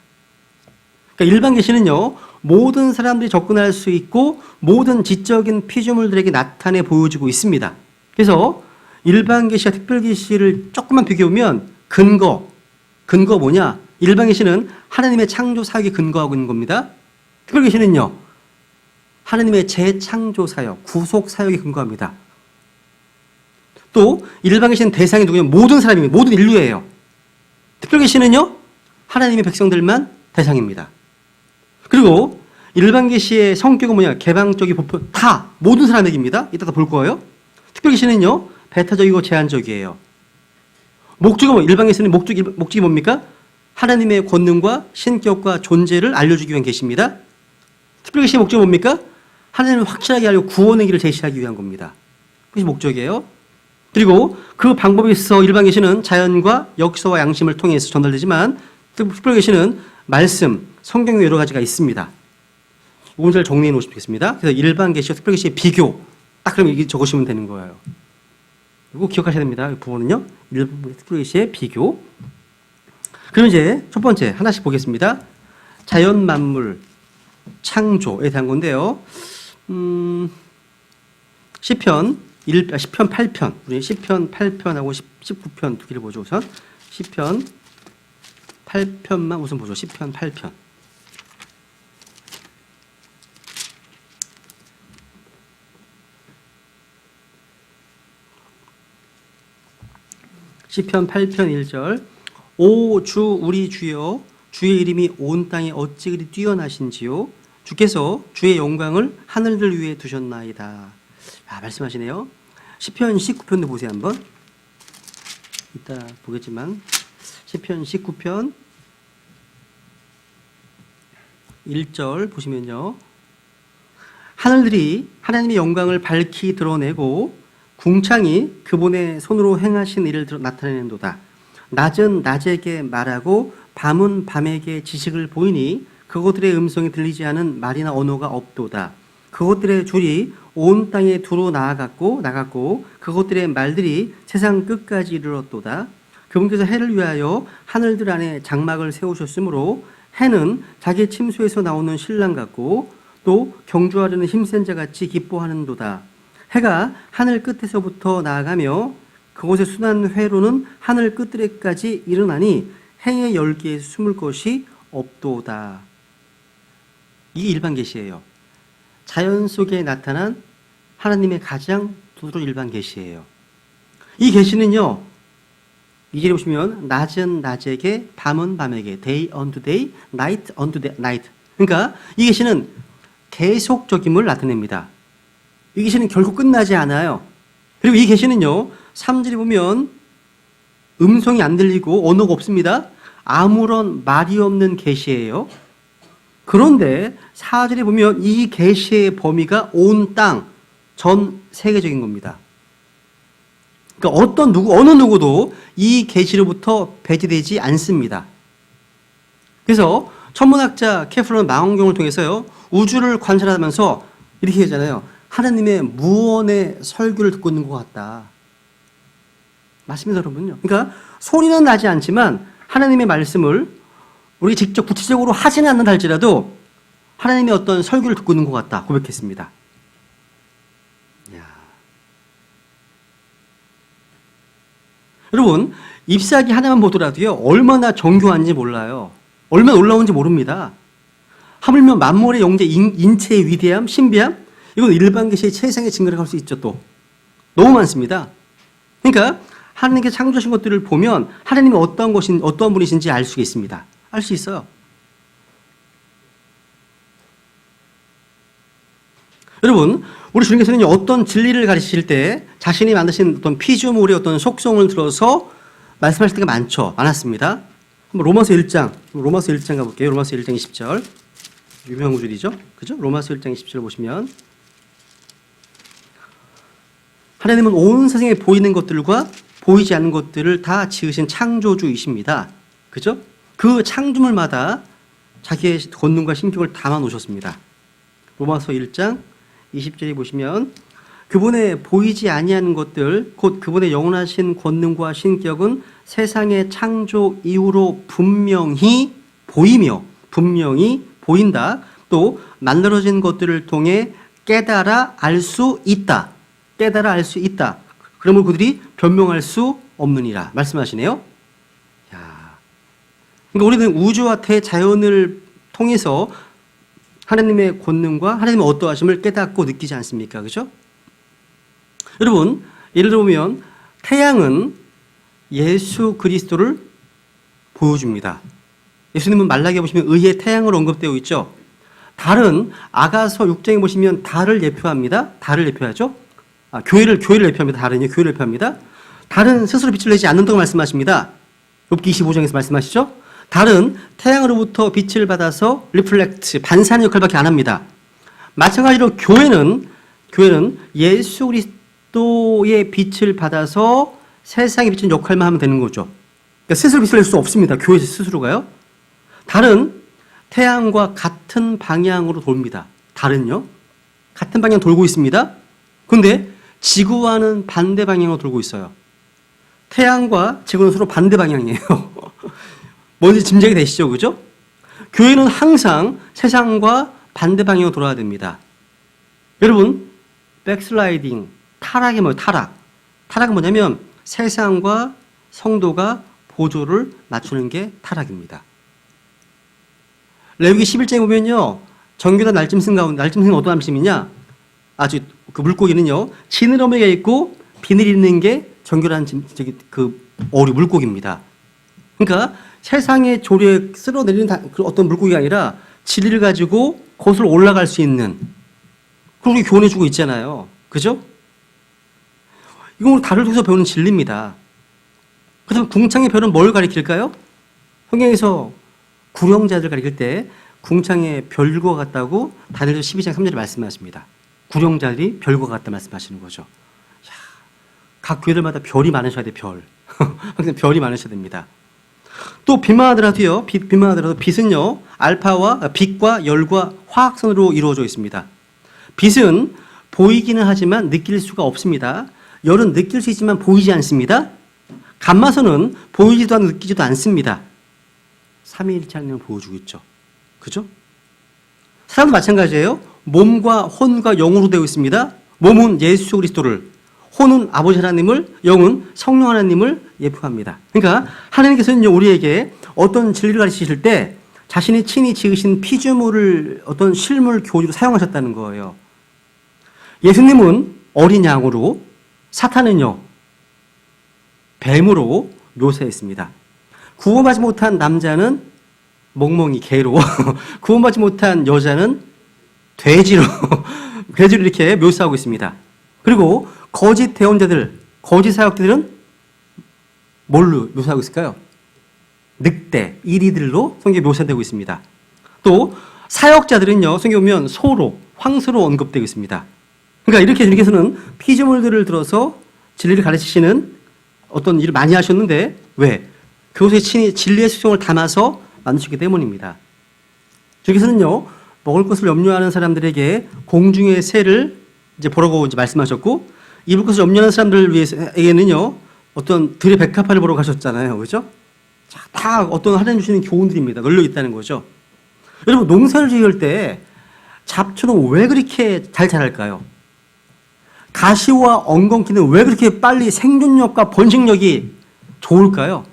그러니까 일반 계시는요, 모든 사람들이 접근할 수 있고 모든 지적인 피조물들에게 나타내 보여주고 있습니다. 그래서 일반 계시와 특별 계시를 조금만 비교하면 근거 뭐냐? 일반 계시는 하나님의 창조 사역에 근거하고 있는 겁니다. 특별 계시는요, 하나님의 재창조 사역, 구속 사역에 근거합니다. 또 일반 계시는 대상이 누구냐면 모든 사람입니다. 모든 인류예요. 특별 계시는요, 하나님의 백성들만 대상입니다. 그리고 일반 계시의 성격은 뭐냐? 개방적이 보편 다 모든 사람에게입니다. 이따 볼 거예요. 특별 계시는요, 배타적이고 제한적이에요. 목적은 일반 계시는 목적이 뭡니까? 하나님의 권능과 신격과 존재를 알려주기 위한 계시입니다. 특별 계시의 목적은 뭡니까? 하나님을 확실하게 알고 구원의 길을 제시하기 위한 겁니다. 그것이 목적이에요. 그리고 그 방법에 있어서 일반 계시는 자연과 역사와 양심을 통해서 전달되지만 특별 계시는 말씀, 성경 여러 가지가 있습니다. 이건 잘 정리해 놓으시면 되겠습니다. 그래서 일반 계시와 특별 계시의 비교, 딱 그러면 이게 적으시면 되는 거예요. 이거 기억하셔야 됩니다. 이 부분은요. 일반 특별 계시의 비교. 그럼 이제 첫 번째 하나씩 보겠습니다. 자연 만물 창조에 대한 건데요. 시편 시편 8편. 우리 시편 8편하고 19편 두 개를 보죠. 우선 시편 8편만 우선 보죠. 시편 8편. 시편 8편 1절. 오 주 우리 주여, 주의 이름이 온 땅에 어찌 그리 뛰어나신지요. 주께서 주의 영광을 하늘들 위에 두셨나이다. 말씀하시네요. 시편 19편도 보세요 한번. 이따 보겠지만 시편 19편 1절 보시면요. 하늘들이 하나님의 영광을 밝히 드러내고 궁창이 그분의 손으로 행하신 일을 나타내는도다. 낮은 낮에게 말하고 밤은 밤에게 지식을 보이니 그것들의 음성이 들리지 않은 말이나 언어가 없도다. 그것들의 줄이 온 땅에 두루 나갔고 그것들의 말들이 세상 끝까지 이르렀도다. 그분께서 해를 위하여 하늘들 안에 장막을 세우셨으므로 해는 자기 침소에서 나오는 신랑 같고 또 경주하려는 힘센 자 같이 기뻐하는도다. 해가 하늘 끝에서부터 나아가며 그곳의 순한 회로는 하늘 끝들에까지 일어나니 해의 열기에 숨을 것이 없도다. 이게 일반 계시예요. 자연 속에 나타난 하나님의 가장 두루 일반 계시예요. 이 계시는요. 2절에 보시면 낮은 낮에게 밤은 밤에게 day unto day, night unto night. 그러니까 이 계시는 계속적임을 나타냅니다. 이 계시는 결국 끝나지 않아요. 그리고 이 계시는요. 3절에 보면 음성이 안 들리고 언어가 없습니다. 아무런 말이 없는 계시예요. 그런데 4절에 보면 이 계시의 범위가 온 땅, 전 세계적인 겁니다. 그러니까 어느 누구도 이 계시로부터 배제되지 않습니다. 그래서 천문학자 케플러는 망원경을 통해서요. 우주를 관찰하면서 이렇게 하잖아요. 하나님의 무언의 설교를 듣고 있는 것 같다. 맞습니다, 여러분요. 그러니까 소리는 나지 않지만 하나님의 말씀을 우리 직접 구체적으로 하지는 않는다 할지라도 하나님의 어떤 설교를 듣고 있는 것 같다 고백했습니다. 여러분, 잎사귀 하나만 보더라도요, 얼마나 정교한지 몰라요. 얼마나 놀라운지 모릅니다. 하물며 만물의 영재 인체의 위대함, 신비함, 이건 일반 계시의 최상의 증거를 할 수 있죠. 또 너무 많습니다. 그러니까 하나님께서 창조하신 것들을 보면 하나님이 어떤 분이신지 알 수 있습니다. 알 수 있어요. 여러분, 우리 주님께서는 어떤 진리를 가르치실 때 자신이 만드신 어떤 피조물의 어떤 속성을 들어서 말씀하실 때가 많았습니다. 한번 로마서 1장 가볼게요. 로마서 1장 20절. 유명한 구절이죠. 그죠? 로마서 1장 20절 보시면 하나님은 온 세상에 보이는 것들과 보이지 않는 것들을 다 지으신 창조주이십니다. 그죠? 그 창조물마다 자기의 권능과 신격을 담아 놓으셨습니다. 로마서 1장 20절에 보시면 그분의 보이지 아니하는 것들 곧 그분의 영원하신 권능과 신격은 세상의 창조 이후로 분명히 보인다. 또 만들어진 것들을 통해 깨달아 알 수 있다. 그러므로 그들이 변명할 수 없느니라 말씀하시네요. 그러니까 우리는 우주와 대자연을 통해서 하나님의 권능과 하나님의 어떠하심을 깨닫고 느끼지 않습니까? 그죠? 여러분, 예를 들어보면 태양은 예수 그리스도를 보여줍니다. 예수님은 말라기에 보시면 의의 태양을 언급되어 있죠. 달은 아가서 6장에 보시면 달을 예표합니다. 달을 예표하죠. 교회를 예표합니다. 달은요, 교회를 예표합니다. 달은 스스로 빛을 내지 않는다고 말씀하십니다. 욥기 25장에서 말씀하시죠. 달은 태양으로부터 빛을 받아서 리플렉트, 반사하는 역할밖에 안 합니다. 마찬가지로 교회는 예수 그리스도의 빛을 받아서 세상에 비치는 역할만 하면 되는 거죠. 그러니까 스스로 빛을 낼 수 없습니다. 교회 스스로가요. 달은 태양과 같은 방향으로 돕니다. 달은요. 같은 방향 돌고 있습니다. 그런데 지구와는 반대 방향으로 돌고 있어요. 태양과 지구는 서로 반대 방향이에요. 뭔지 짐작이 되시죠? 그죠? 교회는 항상 세상과 반대 방향으로 돌아야 됩니다. 여러분, 백슬라이딩, 타락이 뭐예요? 타락은 뭐냐면 세상과 성도가 보조를 맞추는 게 타락입니다. 레위기 11장에 보면요. 정결한 날짐승 가운데, 날짐승은 어떤 날짐이냐? 아주 그 물고기는요. 지느러미가 있고 비늘이 있는 게 정결한 어류 물고기입니다. 그러니까 세상의 조류에 쓸어내리는 그 어떤 물고기가 아니라 진리를 가지고 거슬러 올라갈 수 있는, 그런 게 교훈해주고 있잖아요. 그죠? 이건 우리 달을 통해서 배우는 진리입니다. 그렇다면 궁창의 별은 뭘 가리킬까요? 성경에서 구령자들 가리킬 때 궁창의 별과 같다고 다니엘서 12장 3절에 말씀하십니다. 구령자들이 별과 같다 말씀하시는 거죠. 야, 각 교회들마다 별이 많으셔야 돼, 별. 항상 별이 많으셔야 됩니다. 또 빛만 하더라도요, 빛은요, 빛과 열과 화학선으로 이루어져 있습니다. 빛은 보이기는 하지만 느낄 수가 없습니다. 열은 느낄 수 있지만 보이지 않습니다. 감마선은 보이지도 않고 느끼지도 않습니다. 삼위일체 하나님을 보여주고 있죠. 그죠? 사람도 마찬가지예요. 몸과 혼과 영으로 되어 있습니다. 몸은 예수 그리스도를, 혼은 아버지 하나님을, 영은 성령 하나님을 예표합니다. 그러니까 하나님께서는 우리에게 어떤 진리를 가르치실 때 자신이 친히 지으신 피조물을 어떤 실물 교주로 사용하셨다는 거예요. 예수님은 어린 양으로, 사탄은요 뱀으로 묘사했습니다. 구원받지 못한 남자는 멍멍이 개로, 구원받지 못한 여자는 돼지로 이렇게 묘사하고 있습니다. 그리고 거짓 대언자들, 거짓 사역들은 뭘로 묘사하고 있을까요? 늑대, 이리들로 성경에 묘사되고 있습니다. 또 사역자들은요, 성경에 보면 소로, 황소로 언급되고 있습니다. 그러니까 이렇게 주님께서는 피조물들을 들어서 진리를 가르치시는 어떤 일을 많이 하셨는데, 왜? 그곳에 친히 진리의 수종을 담아서 만드셨기 때문입니다. 주님께서는요, 먹을 것을 염려하는 사람들에게 공중의 새를 이제 보라고 이제 말씀하셨고, 입을 것을 염려하는 사람들을 위해서에게는요, 어떤 들의 백합화를 보러 가셨잖아요. 그죠? 자, 다 어떤 하나님 주시는 교훈들입니다. 널려 있다는 거죠. 여러분, 농사를 지을 때 잡초는 왜 그렇게 잘 자랄까요? 가시와 엉겅퀴는 왜 그렇게 빨리 생존력과 번식력이 좋을까요?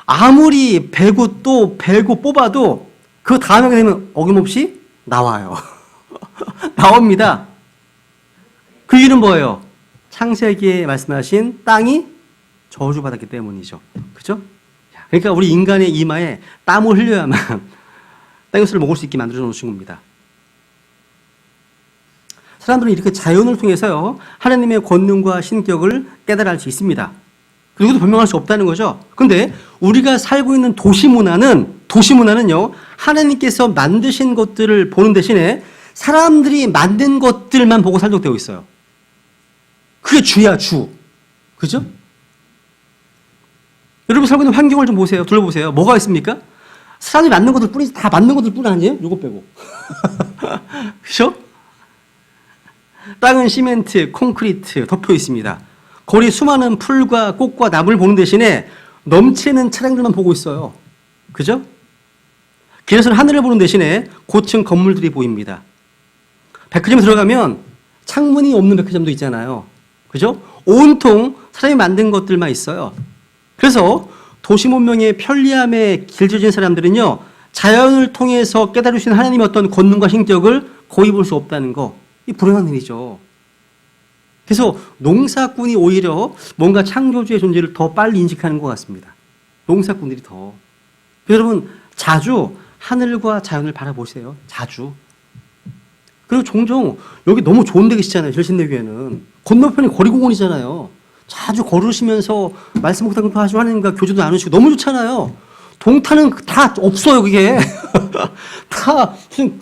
아무리 베고 또 베고 뽑아도 그 다음에 되면 어김없이 나와요. 나옵니다. 그 이유는 뭐예요? 창세기에 말씀하신 땅이 저주받았기 때문이죠. 그죠? 그러니까 우리 인간의 이마에 땀을 흘려야만 땅에서 먹을 수 있게 만들어 놓으신 겁니다. 사람들은 이렇게 자연을 통해서요, 하나님의 권능과 신격을 깨달아 알 수 있습니다. 누구도 변명할 수 없다는 거죠. 그런데 우리가 살고 있는 도시문화는요, 하나님께서 만드신 것들을 보는 대신에 사람들이 만든 것들만 보고 살도록 되어 있어요. 그게 주야, 주. 그죠? 여러분 살고 있는 환경을 좀 보세요. 둘러보세요. 뭐가 있습니까? 사람이 만든 것들 뿐이지, 다 만든 것들 뿐 아니에요? 요거 빼고. 그죠? 땅은 시멘트, 콘크리트 덮여 있습니다. 거리 수많은 풀과 꽃과 나무를 보는 대신에 넘치는 차량들만 보고 있어요. 그죠? 길에서는 하늘을 보는 대신에 고층 건물들이 보입니다. 백화점에 들어가면 창문이 없는 백화점도 있잖아요. 그죠? 온통 사람이 만든 것들만 있어요. 그래서 도시 문명의 편리함에 길들여진 사람들은요, 자연을 통해서 깨달으신 하나님의 어떤 권능과 신격을 거의 볼 수 없다는 거, 이 불행한 일이죠. 그래서 농사꾼이 오히려 뭔가 창조주의 존재를 더 빨리 인식하는 것 같습니다. 농사꾼들이 더. 여러분, 자주 하늘과 자연을 바라보세요. 자주. 그리고 종종 여기 너무 좋은 데 계시잖아요. 실신내교회는. 건너편이 거리공원이잖아요. 자주 걸으시면서 말씀 묵상도 하시고 하나님과 교제도 나누시고 너무 좋잖아요. 동탄은 다 없어요, 그게. 다 무슨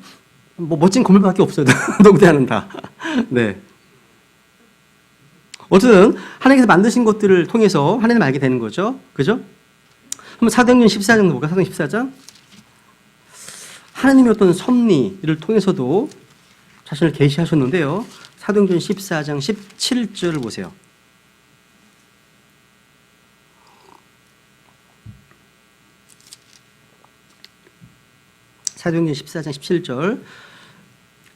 뭐 멋진 건물밖에 없어요. 동탄은 다. 네. 어쨌든 하나님께서 만드신 것들을 통해서 하나님을 알게 되는 거죠. 그죠? 한번 사도행전 14장 볼까요? 사도행전 14장. 하나님의 어떤 섭리를 통해서도 자신을 계시하셨는데요. 사도행전 14장 17절을 보세요. 사도행전 14장 17절.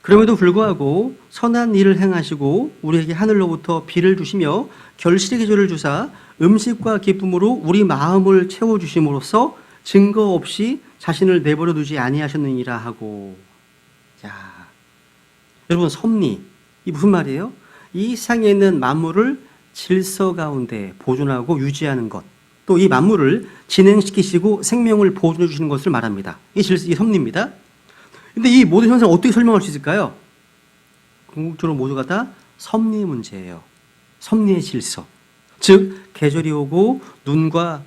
그럼에도 불구하고 선한 일을 행하시고 우리에게 하늘로부터 비를 주시며 결실의 계절을 주사 음식과 기쁨으로 우리 마음을 채워주심으로써 증거 없이 자신을 내버려 두지 아니하셨느니라 하고. 자, 여러분, 섭리, 이 무슨 말이에요? 이 세상에 있는 만물을 질서 가운데 보존하고 유지하는 것, 또 이 만물을 진행시키시고 생명을 보존해 주시는 것을 말합니다. 이 섭리입니다. 근데 이 모든 현상을 어떻게 설명할 수 있을까요? 궁극적으로 모두가 다 섭리 문제예요. 섭리의 질서. 즉, 계절이 오고 눈과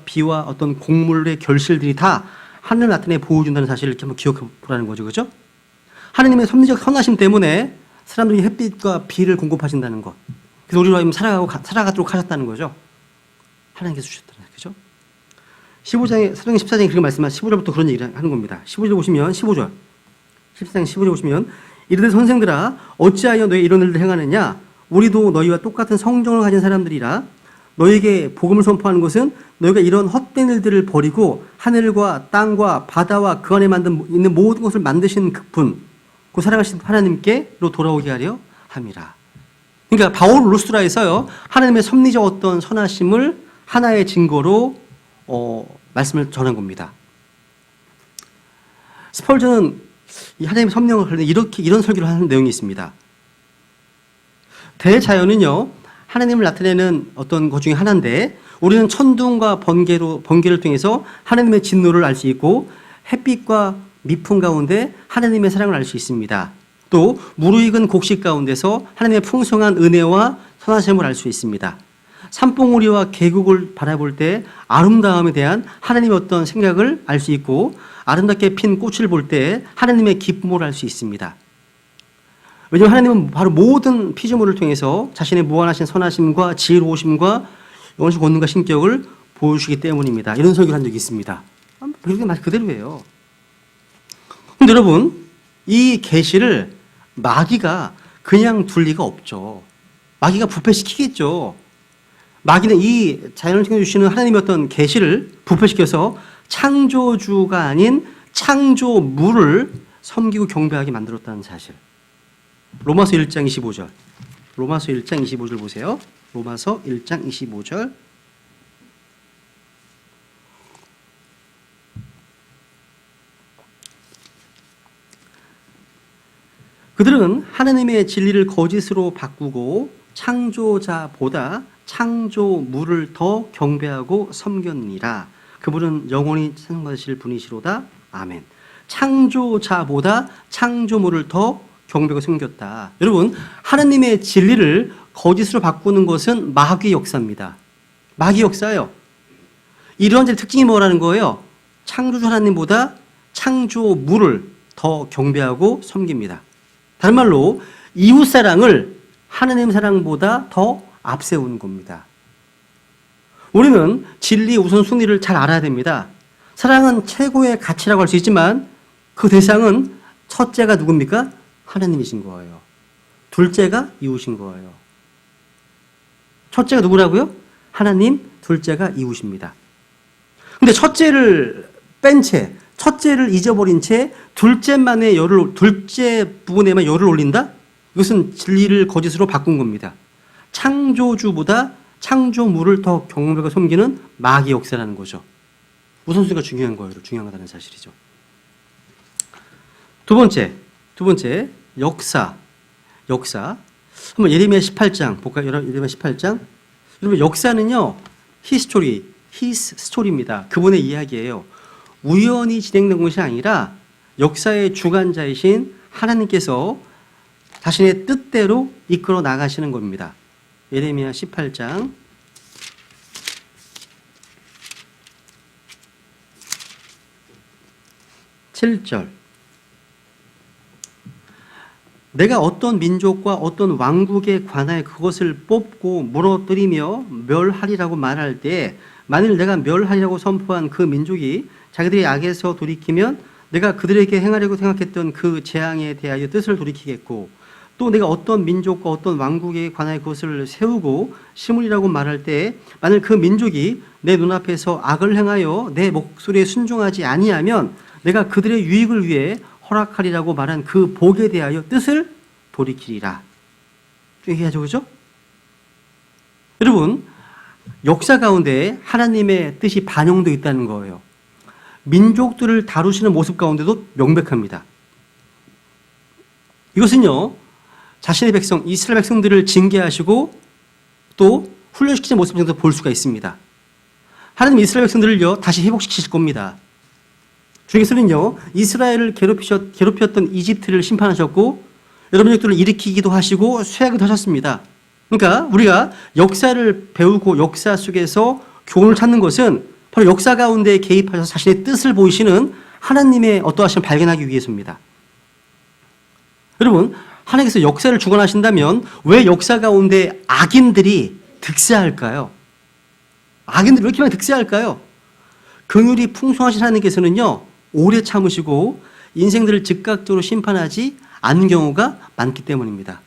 비와 어떤 곡물의 결실들이 다 하늘 나타내 보여준다는 사실을 이렇게 한번 기억해 보라는 거죠. 그죠? 하나님의 섭리적 선하심 때문에 사람들이 햇빛과 비를 공급하신다는 것. 그래서 우리로 살아가도록 하셨다는 거죠. 하나님께서 주셨다는 거죠. 15장에, 사도행 14장에 그렇게 말씀한 15절부터 그런 얘기를 하는 겁니다. 15절 보시면, 15절. 14장 15절 보시면, 이르되 선생들아, 어찌하여 너희 이런 일을 행하느냐? 우리도 너희와 똑같은 성정을 가진 사람들이라. 너희에게 복음을 선포하는 것은 너희가 이런 헛된 일들을 버리고 하늘과 땅과 바다와 그 안에 있는 모든 것을 만드신 그분, 그 사랑하신 하나님께로 돌아오게 하려 함이라. 그러니까 바울 루스트라에서요, 하나님의 섭리적 어떤 선하심을 하나의 증거로 말씀을 전한 겁니다. 스펄전은 이 하나님의 섭리와 관련해 이런 설교를 하는 내용이 있습니다. 대자연은요, 하나님을 나타내는 어떤 것 중에 하나인데, 우리는 천둥과 번개를 통해서 하나님의 진노를 알 수 있고, 햇빛과 미풍 가운데 하나님의 사랑을 알 수 있습니다. 또 무르익은 곡식 가운데서 하나님의 풍성한 은혜와 선하심을 알 수 있습니다. 산봉우리와 계곡을 바라볼 때 아름다움에 대한 하나님의 어떤 생각을 알 수 있고, 아름답게 핀 꽃을 볼 때 하나님의 기쁨을 알 수 있습니다. 왜냐하면 하나님은 바로 모든 피조물을 통해서 자신의 무한하신 선하심과 지혜로우심과 영원하신 권능과 신격을 보여주시기 때문입니다. 이런 설교를 한 적이 있습니다. 그게 그대로예요. 근데 여러분, 이 계시를 마귀가 그냥 둘 리가 없죠. 마귀가 부패시키겠죠. 마귀는 이 자연을 챙겨주시는 하나님의 어떤 계시를 부패시켜서 창조주가 아닌 창조물을 섬기고 경배하게 만들었다는 사실. 로마서 1장 25절. 로마서 1장 25절 보세요. 로마서 1장 25절. 그들은 하나님의 진리를 거짓으로 바꾸고 창조자보다 창조물을 더 경배하고 섬겼느니라. 그분은 영원히 찬송받으실 분이시로다. 아멘. 창조자보다 창조물을 더 경배하고 섬겼다. 여러분, 하나님의 진리를 거짓으로 바꾸는 것은 마귀의 역사입니다. 마귀의 역사예요. 이러한 특징이 뭐라는 거예요? 창조주 하나님보다 창조물을 더 경배하고 섬깁니다. 다른 말로 이웃사랑을 하나님 사랑보다 더 앞세우는 겁니다. 우리는 진리 우선순위를 잘 알아야 됩니다. 사랑은 최고의 가치라고 할 수 있지만 그 대상은 첫째가 누굽니까? 하나님이신 거예요. 둘째가 이웃인 거예요. 첫째가 누구라고요? 하나님, 둘째가 이웃입니다. 근데 첫째를 뺀 채, 첫째를 잊어버린 채 둘째 부분에만 열을 올린다? 이것은 진리를 거짓으로 바꾼 겁니다. 창조주보다 창조물을 더 경배하고 섬기는 마귀의 역사라는 거죠. 우선순위가 중요한 거예요. 중요하다는 사실이죠. 두 번째, 역사. 한번 예레미야 18장 볼까요? 예레미야 18장. 여러분, 역사는요, his story입니다. 그분의 이야기예요. 우연히 진행된 것이 아니라 역사의 주관자이신 하나님께서 자신의 뜻대로 이끌어 나가시는 겁니다. 예레미야 18장 7절. 내가 어떤 민족과 어떤 왕국에 관하여 그것을 뽑고 무너뜨리며 멸하리라고 말할 때, 만일 내가 멸하리라고 선포한 그 민족이 자기들의 악에서 돌이키면 내가 그들에게 행하려고 생각했던 그 재앙에 대하여 뜻을 돌이키겠고, 또 내가 어떤 민족과 어떤 왕국에 관하여 그것을 세우고 심으리라고 말할 때, 만일 그 민족이 내 눈앞에서 악을 행하여 내 목소리에 순종하지 아니하면 내가 그들의 유익을 위해 허락하리라고 말한 그 복에 대하여 뜻을 돌이키리라. 얘기하죠, 그죠? 여러분, 역사 가운데 하나님의 뜻이 반영되어 있다는 거예요. 민족들을 다루시는 모습 가운데도 명백합니다. 이것은요, 자신의 백성, 이스라엘 백성들을 징계하시고 또 훈련시키는 모습 정도 볼 수가 있습니다. 하나님 이스라엘 백성들을요, 다시 회복시키실 겁니다. 주님께서는요, 이스라엘을 괴롭혔던 이집트를 심판하셨고, 여러 민족들을 일으키기도 하시고, 쇠하기도 하셨습니다. 그러니까 우리가 역사를 배우고 역사 속에서 교훈을 찾는 것은 바로 역사 가운데 개입하셔서 자신의 뜻을 보이시는 하나님의 어떠하심을 발견하기 위해서입니다. 여러분, 하나님께서 역사를 주관하신다면 왜 역사 가운데 악인들이 득세할까요? 악인들이 왜 이렇게 많이 득세할까요? 긍휼이 풍성하신 하나님께서는요, 오래 참으시고 인생들을 즉각적으로 심판하지 않는 경우가 많기 때문입니다.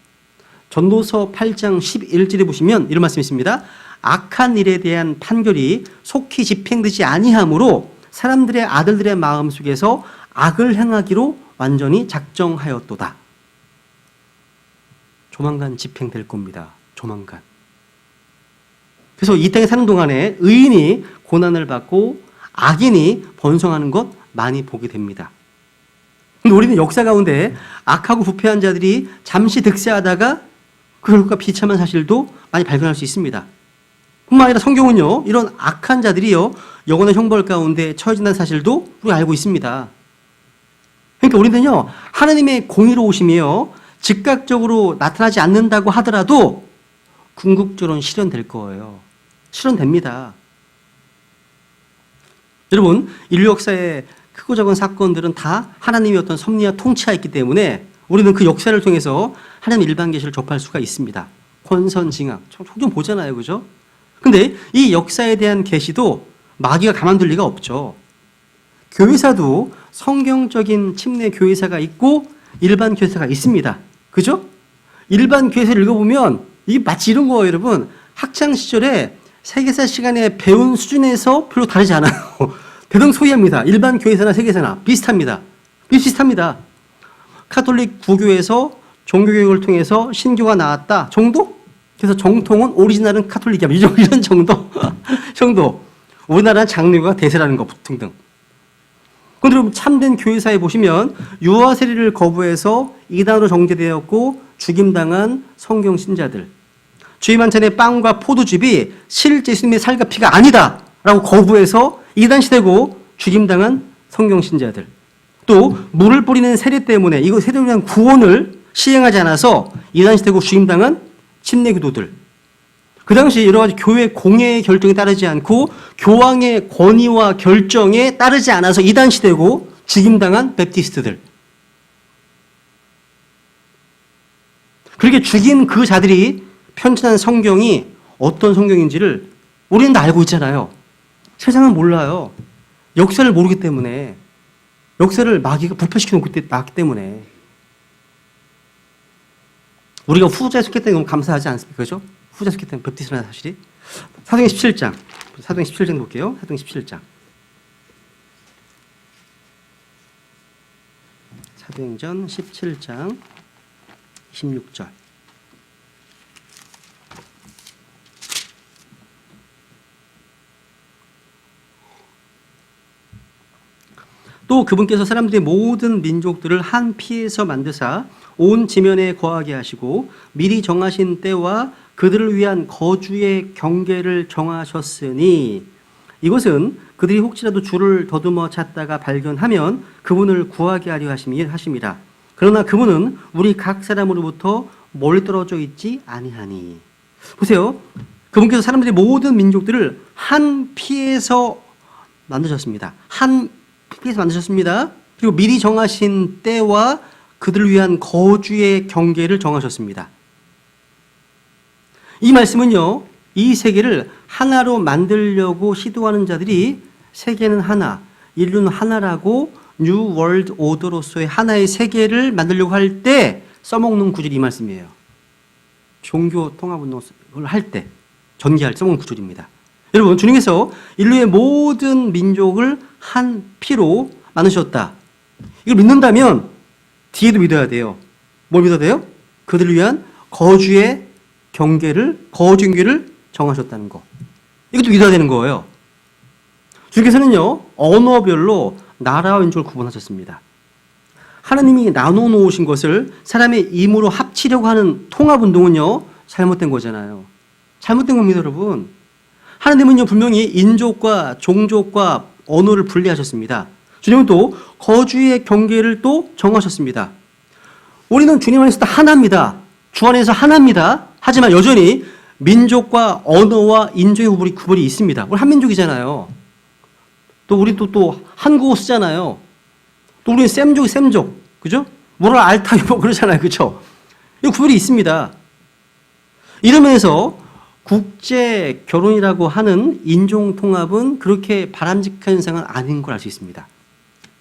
전도서 8장 11절에 보시면 이런 말씀이 있습니다. 악한 일에 대한 판결이 속히 집행되지 아니하므로 사람들의 아들들의 마음속에서 악을 행하기로 완전히 작정하였도다. 조만간 집행될 겁니다. 조만간. 그래서 이 땅에 사는 동안에 의인이 고난을 받고 악인이 번성하는 것 많이 보게 됩니다. 근데 우리는 역사 가운데 악하고 부패한 자들이 잠시 득세하다가 그 결과 비참한 사실도 많이 발견할 수 있습니다. 뿐만 아니라 성경은요, 이런 악한 자들이요, 영원한 형벌 가운데 처해진다는 사실도 우리가 알고 있습니다. 그러니까 우리는요, 하나님의 공의로우심이요, 즉각적으로 나타나지 않는다고 하더라도 궁극적으로는 실현될 거예요. 실현됩니다. 여러분, 인류 역사의 크고 작은 사건들은 다 하나님의 어떤 섭리와 통치가 있기 때문에 우리는 그 역사를 통해서 하나님 일반 계시를 접할 수가 있습니다. 권선징악, 종종 보잖아요, 그죠? 근데 이 역사에 대한 계시도 마귀가 가만둘 리가 없죠. 교회사도 성경적인 침례 교회사가 있고 일반 교회사가 있습니다. 그죠? 일반 교회사를 읽어보면 이게 마치 이런 거예요, 여러분. 학창 시절에 세계사 시간에 배운 수준에서 별로 다르지 않아요. 대동소이합니다. 일반 교회사나 세계사나 비슷합니다. 비슷합니다. 카톨릭 구교에서 종교교육을 통해서 신교가 나왔다 정도? 그래서 정통은 오리지널은 카톨릭이야. 이런 정도. 정도. 우리나라는 장로교가 대세라는 것 등등. 그런데 여러분, 참된 교회사에 보시면 유아 세례를 거부해서 이단으로 정죄되었고 죽임당한 성경 신자들, 주의 만찬의 빵과 포도즙이 실제 예수님의 살과 피가 아니다 라고 거부해서 이단시되고 죽임당한 성경 신자들, 또 물을 뿌리는 세례 때문에 이거 세례를 위한 구원을 시행하지 않아서 이단시되고 죽임당한 침례교도들, 그 당시 여러 가지 교회 공예의 결정에 따르지 않고 교황의 권위와 결정에 따르지 않아서 이단시되고 죽임당한 베프티스트들, 그렇게 죽인 그 자들이 편찬한 성경이 어떤 성경인지를 우리는 다 알고 있잖아요. 세상은 몰라요. 역사를 모르기 때문에, 역사를 마귀가 부패시켜 놓기 때문에. 우리가 후자에 속했다는 게 너무 감사하지 않습니까? 그죠? 후자에 속했다는 베프티스트라는 사실이. 사도행전 17장. 사도행전 17장 볼게요. 사도행전 17장. 사도행전 17장 26절. 또 그분께서 사람들의 모든 민족들을 한 피에서 만드사 온 지면에 거하게 하시고 미리 정하신 때와 그들을 위한 거주의 경계를 정하셨으니, 이것은 그들이 혹시라도 주를 더듬어 찾다가 발견하면 그분을 구하게 하려 하심이라. 그러나 그분은 우리 각 사람으로부터 멀리 떨어져 있지 아니하니. 보세요. 그분께서 사람들의 모든 민족들을 한 피에서 만드셨습니다. 한 피에서 만드셨습니다. 그리고 미리 정하신 때와 그들을 위한 거주의 경계를 정하셨습니다. 이 말씀은요, 이 세계를 하나로 만들려고 시도하는 자들이 세계는 하나, 인류는 하나라고 뉴 월드 오더로서의 하나의 세계를 만들려고 할 때 써먹는 구절이 이 말씀이에요. 종교 통합운동을 할 때 전개할 때 써먹는 구절입니다. 여러분, 주님께서 인류의 모든 민족을 한 피로 만드셨다. 이걸 믿는다면 뒤에도 믿어야 돼요. 뭘 믿어야 돼요? 그들을 위한 거주의 경계를 정하셨다는 거. 이것도 믿어야 되는 거예요. 주께서는요, 언어별로 나라와 민족을 구분하셨습니다. 하나님이 나눠 놓으신 것을 사람의 힘으로 합치려고 하는 통합운동은요, 잘못된 거잖아요. 잘못된 겁니다, 여러분. 하나님은요, 분명히 인족과 종족과 언어를 분리하셨습니다. 주님은 또 거주의 경계를 또 정하셨습니다. 우리는 주님 안에서 하나입니다. 주 안에서 하나입니다. 하지만 여전히 민족과 언어와 인종의 구분이 있습니다. 우리 한민족이잖아요. 또 우리 또 한국어 쓰잖아요. 또 우리는 셈족, 그죠? 뭐라 알타이 뭐 그러잖아요, 그죠? 이 구분이 있습니다. 이러면서 국제 결혼이라고 하는 인종 통합은 그렇게 바람직한 현상은 아닌 걸 알 수 있습니다.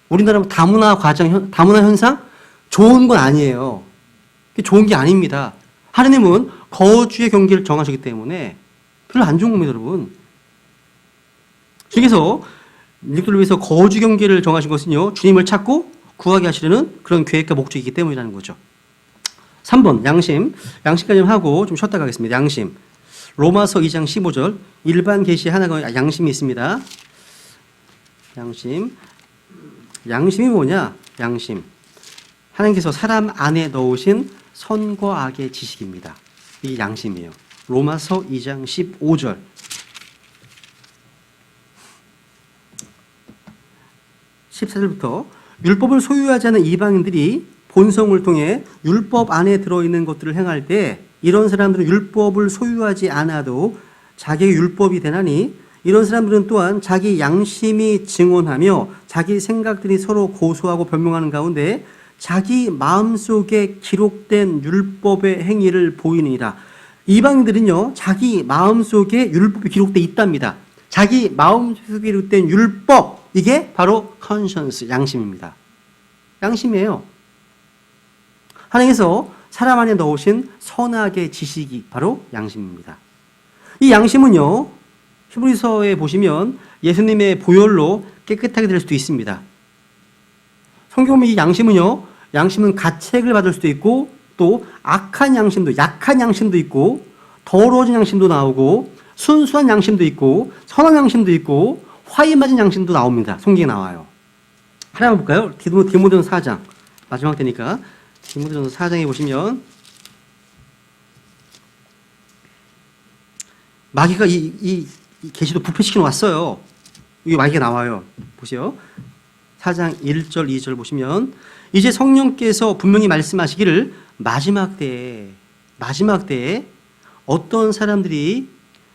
우리나라 다문화 현상 좋은 건 아니에요. 좋은 게 아닙니다. 하나님은 거주의 경계를 정하시기 때문에 별로 안 좋은 겁니다, 여러분. 주께서 민족들을 위해서 거주 경계를 정하신 것은요, 주님을 찾고 구하게 하시려는 그런 계획과 목적이기 때문이라는 거죠. 3번 양심까지 하고 좀 쉬었다 가겠습니다. 양심. 로마서 2장 15절 일반 계시 하나가 양심이 있습니다. 양심이 뭐냐? 양심. 하나님께서 사람 안에 넣으신 선과 악의 지식입니다. 이게 양심이에요. 로마서 2장 15절. 14절부터 율법을 소유하지 않은 이방인들이 본성을 통해 율법 안에 들어있는 것들을 행할 때 이런 사람들은 율법을 소유하지 않아도 자기의 율법이 되나니 이런 사람들은 또한 자기 양심이 증언하며 자기 생각들이 서로 고소하고 변명하는 가운데 자기 마음속에 기록된 율법의 행위를 보이느니라. 이방인들은요, 자기 마음속에 율법이 기록되어 있답니다. 자기 마음속에 기록된 율법, 이게 바로 conscience, 양심입니다. 양심이에요. 하나님께서 사람 안에 넣으신 선악의 지식이 바로 양심입니다. 이 양심은요, 히브리서에 보시면 예수님의 보혈로 깨끗하게 될 수도 있습니다. 성경 보면 이 양심은 가책을 받을 수도 있고 또 악한 양심도, 약한 양심도 있고 더러워진 양심도 나오고 순수한 양심도 있고 선한 양심도 있고 화에 맞은 양심도 나옵니다. 성경에 나와요. 하나 볼까요? 디모데전서 4장 마지막 때니까 디모데전서 4장에 보시면 마귀가 이 계시도 부패시켜 놓았어요. 이게 마귀가 나와요. 보세요. 4장 1절 2절 보시면 이제 성령께서 분명히 말씀하시기를 마지막 때에 어떤 사람들이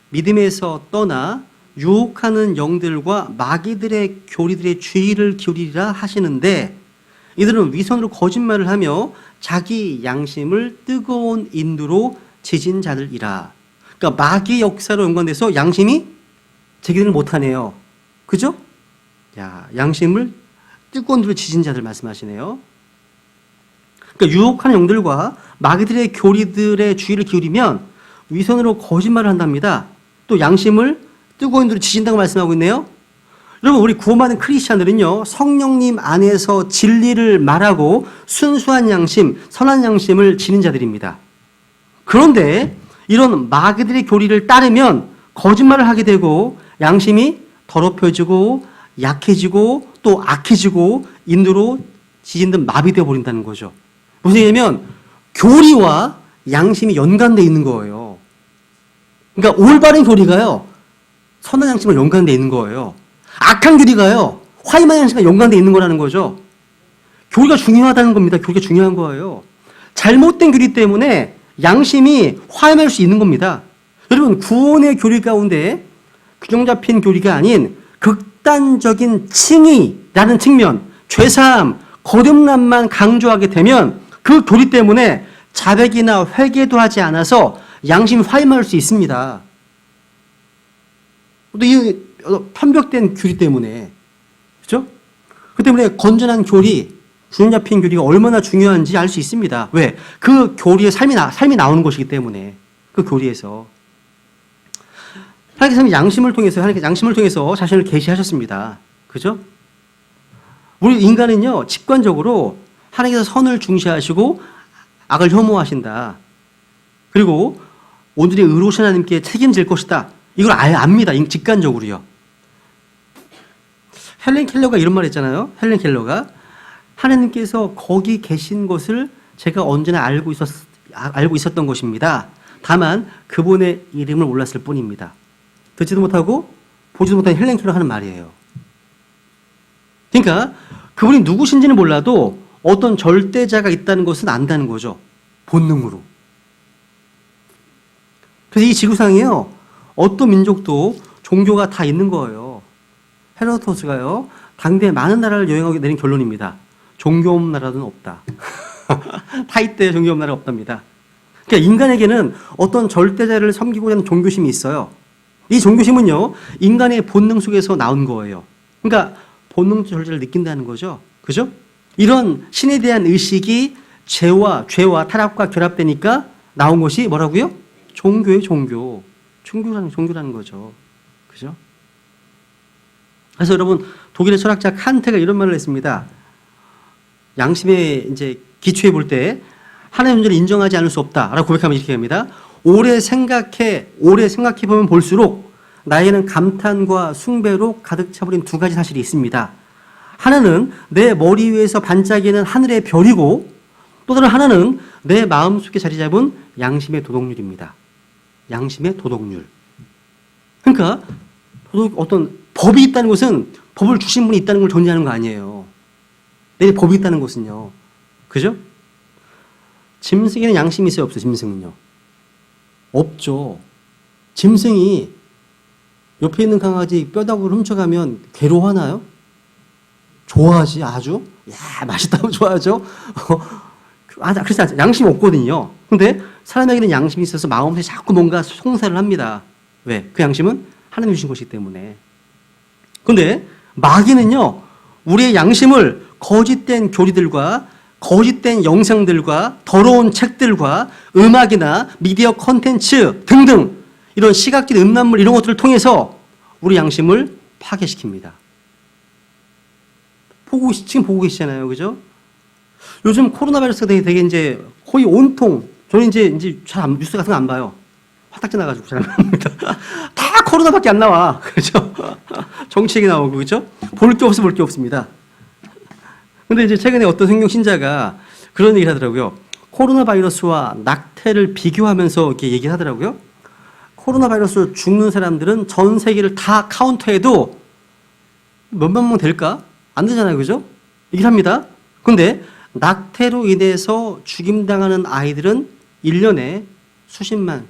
믿음에서 떠나 유혹하는 영들과 마귀들의 교리들의 주의를 기울이리라 하시는데 이들은 위선으로 거짓말을 하며 자기 양심을 뜨거운 인두로 지진 자들이라. 그러니까 마귀의 역사로 연관돼서 양심이 제기를 못하네요. 그죠? 야, 양심을 뜨거운 인두로 지진 자들 말씀하시네요. 그러니까 유혹하는 영들과 마귀들의 교리들의 주의를 기울이면 위선으로 거짓말을 한답니다. 또 양심을 뜨거운 인두로 지진다고 말씀하고 있네요. 여러분, 우리 구원받은 크리스찬들은요, 성령님 안에서 진리를 말하고 순수한 양심, 선한 양심을 지닌 자들입니다. 그런데 이런 마귀들의 교리를 따르면 거짓말을 하게 되고 양심이 더럽혀지고 약해지고 또 악해지고 인두로 지진듯 마비되어 버린다는 거죠. 무슨 얘기냐면 교리와 양심이 연관되어 있는 거예요. 그러니까 올바른 교리가요, 선한 양심과 연관되어 있는 거예요. 악한 교리가요, 화이만 양심과 연관되어 있는 거라는 거죠. 교리가 중요하다는 겁니다. 교리가 중요한 거예요. 잘못된 교리 때문에 양심이 화해할 수 있는 겁니다. 여러분, 구원의 교리 가운데 균형 잡힌 교리가 아닌 극단적인 칭의라는 측면, 죄사함, 거듭남만 강조하게 되면 그 교리 때문에 자백이나 회개도 하지 않아서 양심이 화해할 수 있습니다. 또 이 편벽된 교리 때문에, 그렇죠? 그 때문에 건전한 교리, 균형 잡힌 교리가 얼마나 중요한지 알 수 있습니다. 왜? 그 교리에 삶이 나오는 것이기 때문에, 그 교리에서. 하나님께서 양심을 통해서 자신을 계시하셨습니다. 그죠? 우리 인간은요, 직관적으로 하나님께서 선을 중시하시고 악을 혐오하신다. 그리고 오늘의 의로우신 하나님께 책임질 것이다. 이걸 압니다. 직관적으로요. 헬렌 켈러가 이런 말 했잖아요. 헬렌 켈러가 하나님께서 거기 계신 것을 제가 언제나 알고 있었던 것입니다. 다만 그분의 이름을 몰랐을 뿐입니다. 듣지도 못하고 보지도 못한 헬렌 켈러가 하는 말이에요. 그러니까 그분이 누구신지는 몰라도 어떤 절대자가 있다는 것은 안다는 거죠. 본능으로. 그래서 이 지구상에요, 어떤 민족도 종교가 다 있는 거예요. 헤로도토스가요, 당대 많은 나라를 여행하게 내린 결론입니다. 종교 없는 나라는 없다. 다 있대요. 종교 없는 나라 없답니다. 그러니까 인간에게는 어떤 절대자를 섬기고자 하는 종교심이 있어요. 이 종교심은요, 인간의 본능 속에서 나온 거예요. 그러니까 본능적 절제를 느낀다는 거죠. 그죠? 이런 신에 대한 의식이 죄와 타락과 결합되니까 나온 것이 뭐라고요? 종교예요, 종교. 종교라는 거죠. 그죠? 그래서 여러분, 독일의 철학자 칸트가 이런 말을 했습니다. 양심의 이제 기초에 볼 때 하나님의 존재를 인정하지 않을 수 없다라고 고백하면 이렇게 합니다. 오래 생각해 보면 볼수록 나에게는 감탄과 숭배로 가득 차버린 두 가지 사실이 있습니다. 하나는 내 머리 위에서 반짝이는 하늘의 별이고, 또 다른 하나는 내 마음속에 자리 잡은 양심의 도덕률입니다. 양심의 도덕률. 그러니까 어떤 법이 있다는 것은 법을 주신 분이 있다는 걸 전제하는 거 아니에요. 내 법이 있다는 것은요. 그죠? 짐승에는 양심이 있어요, 없어요? 짐승은요. 없죠. 짐승이 옆에 있는 강아지 뼈다구를 훔쳐가면 괴로워하나요? 좋아하지, 아주. 야, 맛있다고 좋아하죠? 그래서 양심이 없거든요. 근데 사람에게는 양심이 있어서 마음속에 자꾸 뭔가 송사를 합니다. 왜? 그 양심은 하나님 주신 것이기 때문에. 근데 마귀는요, 우리의 양심을 거짓된 교리들과 거짓된 영상들과 더러운 책들과 음악이나 미디어 콘텐츠 등등 이런 시각적 음란물 이런 것들을 통해서 우리 양심을 파괴시킵니다. 지금 보고 계시잖아요. 그죠? 요즘 코로나 바이러스가 되게 이제 거의 온통, 저는 이제 잘 뉴스 같은 거 안 봐요. 화딱지 나가지고 잘 안 봅니다. 다 코로나밖에 안 나와. 그죠? 정치 얘기 나오고, 그죠? 볼 게 없습니다. 근데 이제 최근에 어떤 성경 신자가 그런 얘기를 하더라고요. 코로나 바이러스와 낙태를 비교하면서 이렇게 얘기를 하더라고요. 코로나 바이러스로 죽는 사람들은 전 세계를 다 카운트해도 몇만 명 될까? 안 되잖아요. 그죠? 얘기를 합니다. 근데 낙태로 인해서 죽임당하는 아이들은 1년에 수십만이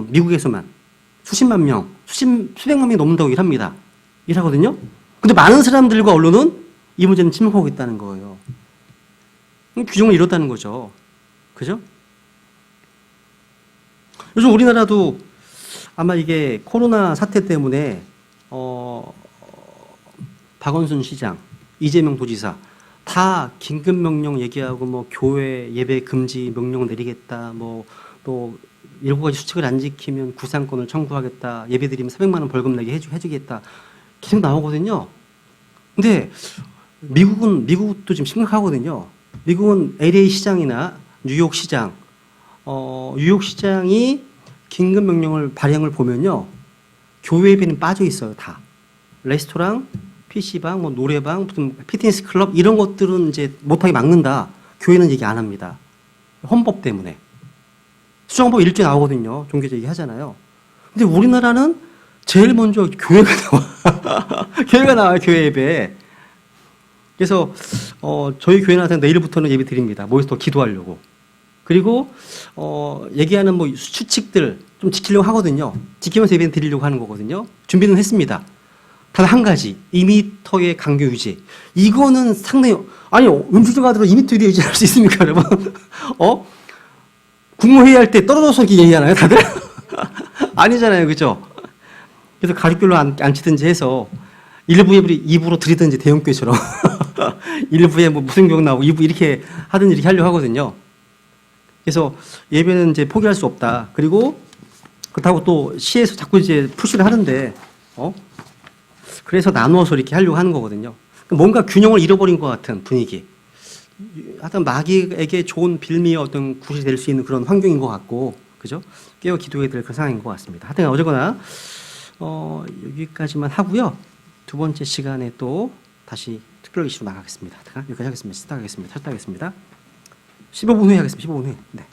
미국에서만 수십만 명, 수백만 명이 넘는다고 일합니다. 일하거든요. 근데 많은 사람들과 언론은 이 문제는 침묵하고 있다는 거예요. 규정을 이뤘다는 거죠. 그죠? 요즘 우리나라도 아마 이게 코로나 사태 때문에 박원순 시장, 이재명 도지사 다 긴급명령 얘기하고 뭐 교회 예배 금지 명령 내리겠다, 뭐 또 7가지 수칙을 안 지키면 구상권을 청구하겠다, 예배드리면 400만 원 벌금 내게 해주겠다 계속 나오거든요. 근데 미국도 지금 심각하거든요. 미국은 LA 시장이나 뉴욕 시장, 뉴욕 시장이 긴급 명령을 발행을 보면요, 교회 예배는 빠져 있어요. 다 레스토랑, PC방, 뭐 노래방, 무슨 피트니스 클럽 이런 것들은 이제 못하게 막는다. 교회는 얘기 안 합니다. 헌법 때문에. 수정법 일제 나오거든요. 종교제 얘기 하잖아요. 근데 우리나라는 제일 먼저 교회가 나와. 교회가 나와요. 교회 예배. 그래서 저희 교회 나와서 내일부터는 예배 드립니다. 모여서 더 기도하려고. 그리고 얘기하는 뭐 수칙들 좀 지키려고 하거든요. 지키면서 예배 드리려고 하는 거거든요. 준비는 했습니다. 단 한 가지, 2m의 간격 유지. 이거는 상당히, 아니, 음식점 가더라도 2m 유지할 수 있습니까, 여러분? 국무회의할 때 떨어져서 이렇게 얘기하나요, 다들? 아니잖아요, 그죠? 그래서 가족별로 앉히든지 해서 1부에 2부로 드리든지 대형교회처럼 1부에 뭐 무슨 교육 나오고 2부 이렇게 하든지 이렇게 하려고 하거든요. 그래서 예배는 이제 포기할 수 없다. 그리고 그렇다고 또 시에서 자꾸 이제 푸시를 하는데, 그래서 나누어서 이렇게 하려고 하는 거거든요. 뭔가 균형을 잃어버린 것 같은 분위기. 하여튼 마귀에게 좋은 빌미의 어떤 굿이 될 수 있는 그런 환경인 것 같고, 그죠? 깨어 기도해야 될 그런 상황인 것 같습니다. 하여튼 어쨌거나 여기까지만 하고요. 두 번째 시간에 또 다시 특별 이슈로 나가겠습니다. 여기까지 하겠습니다. 시작하겠습니다. 15분 후에 하겠습니다. 15분 후에. 네.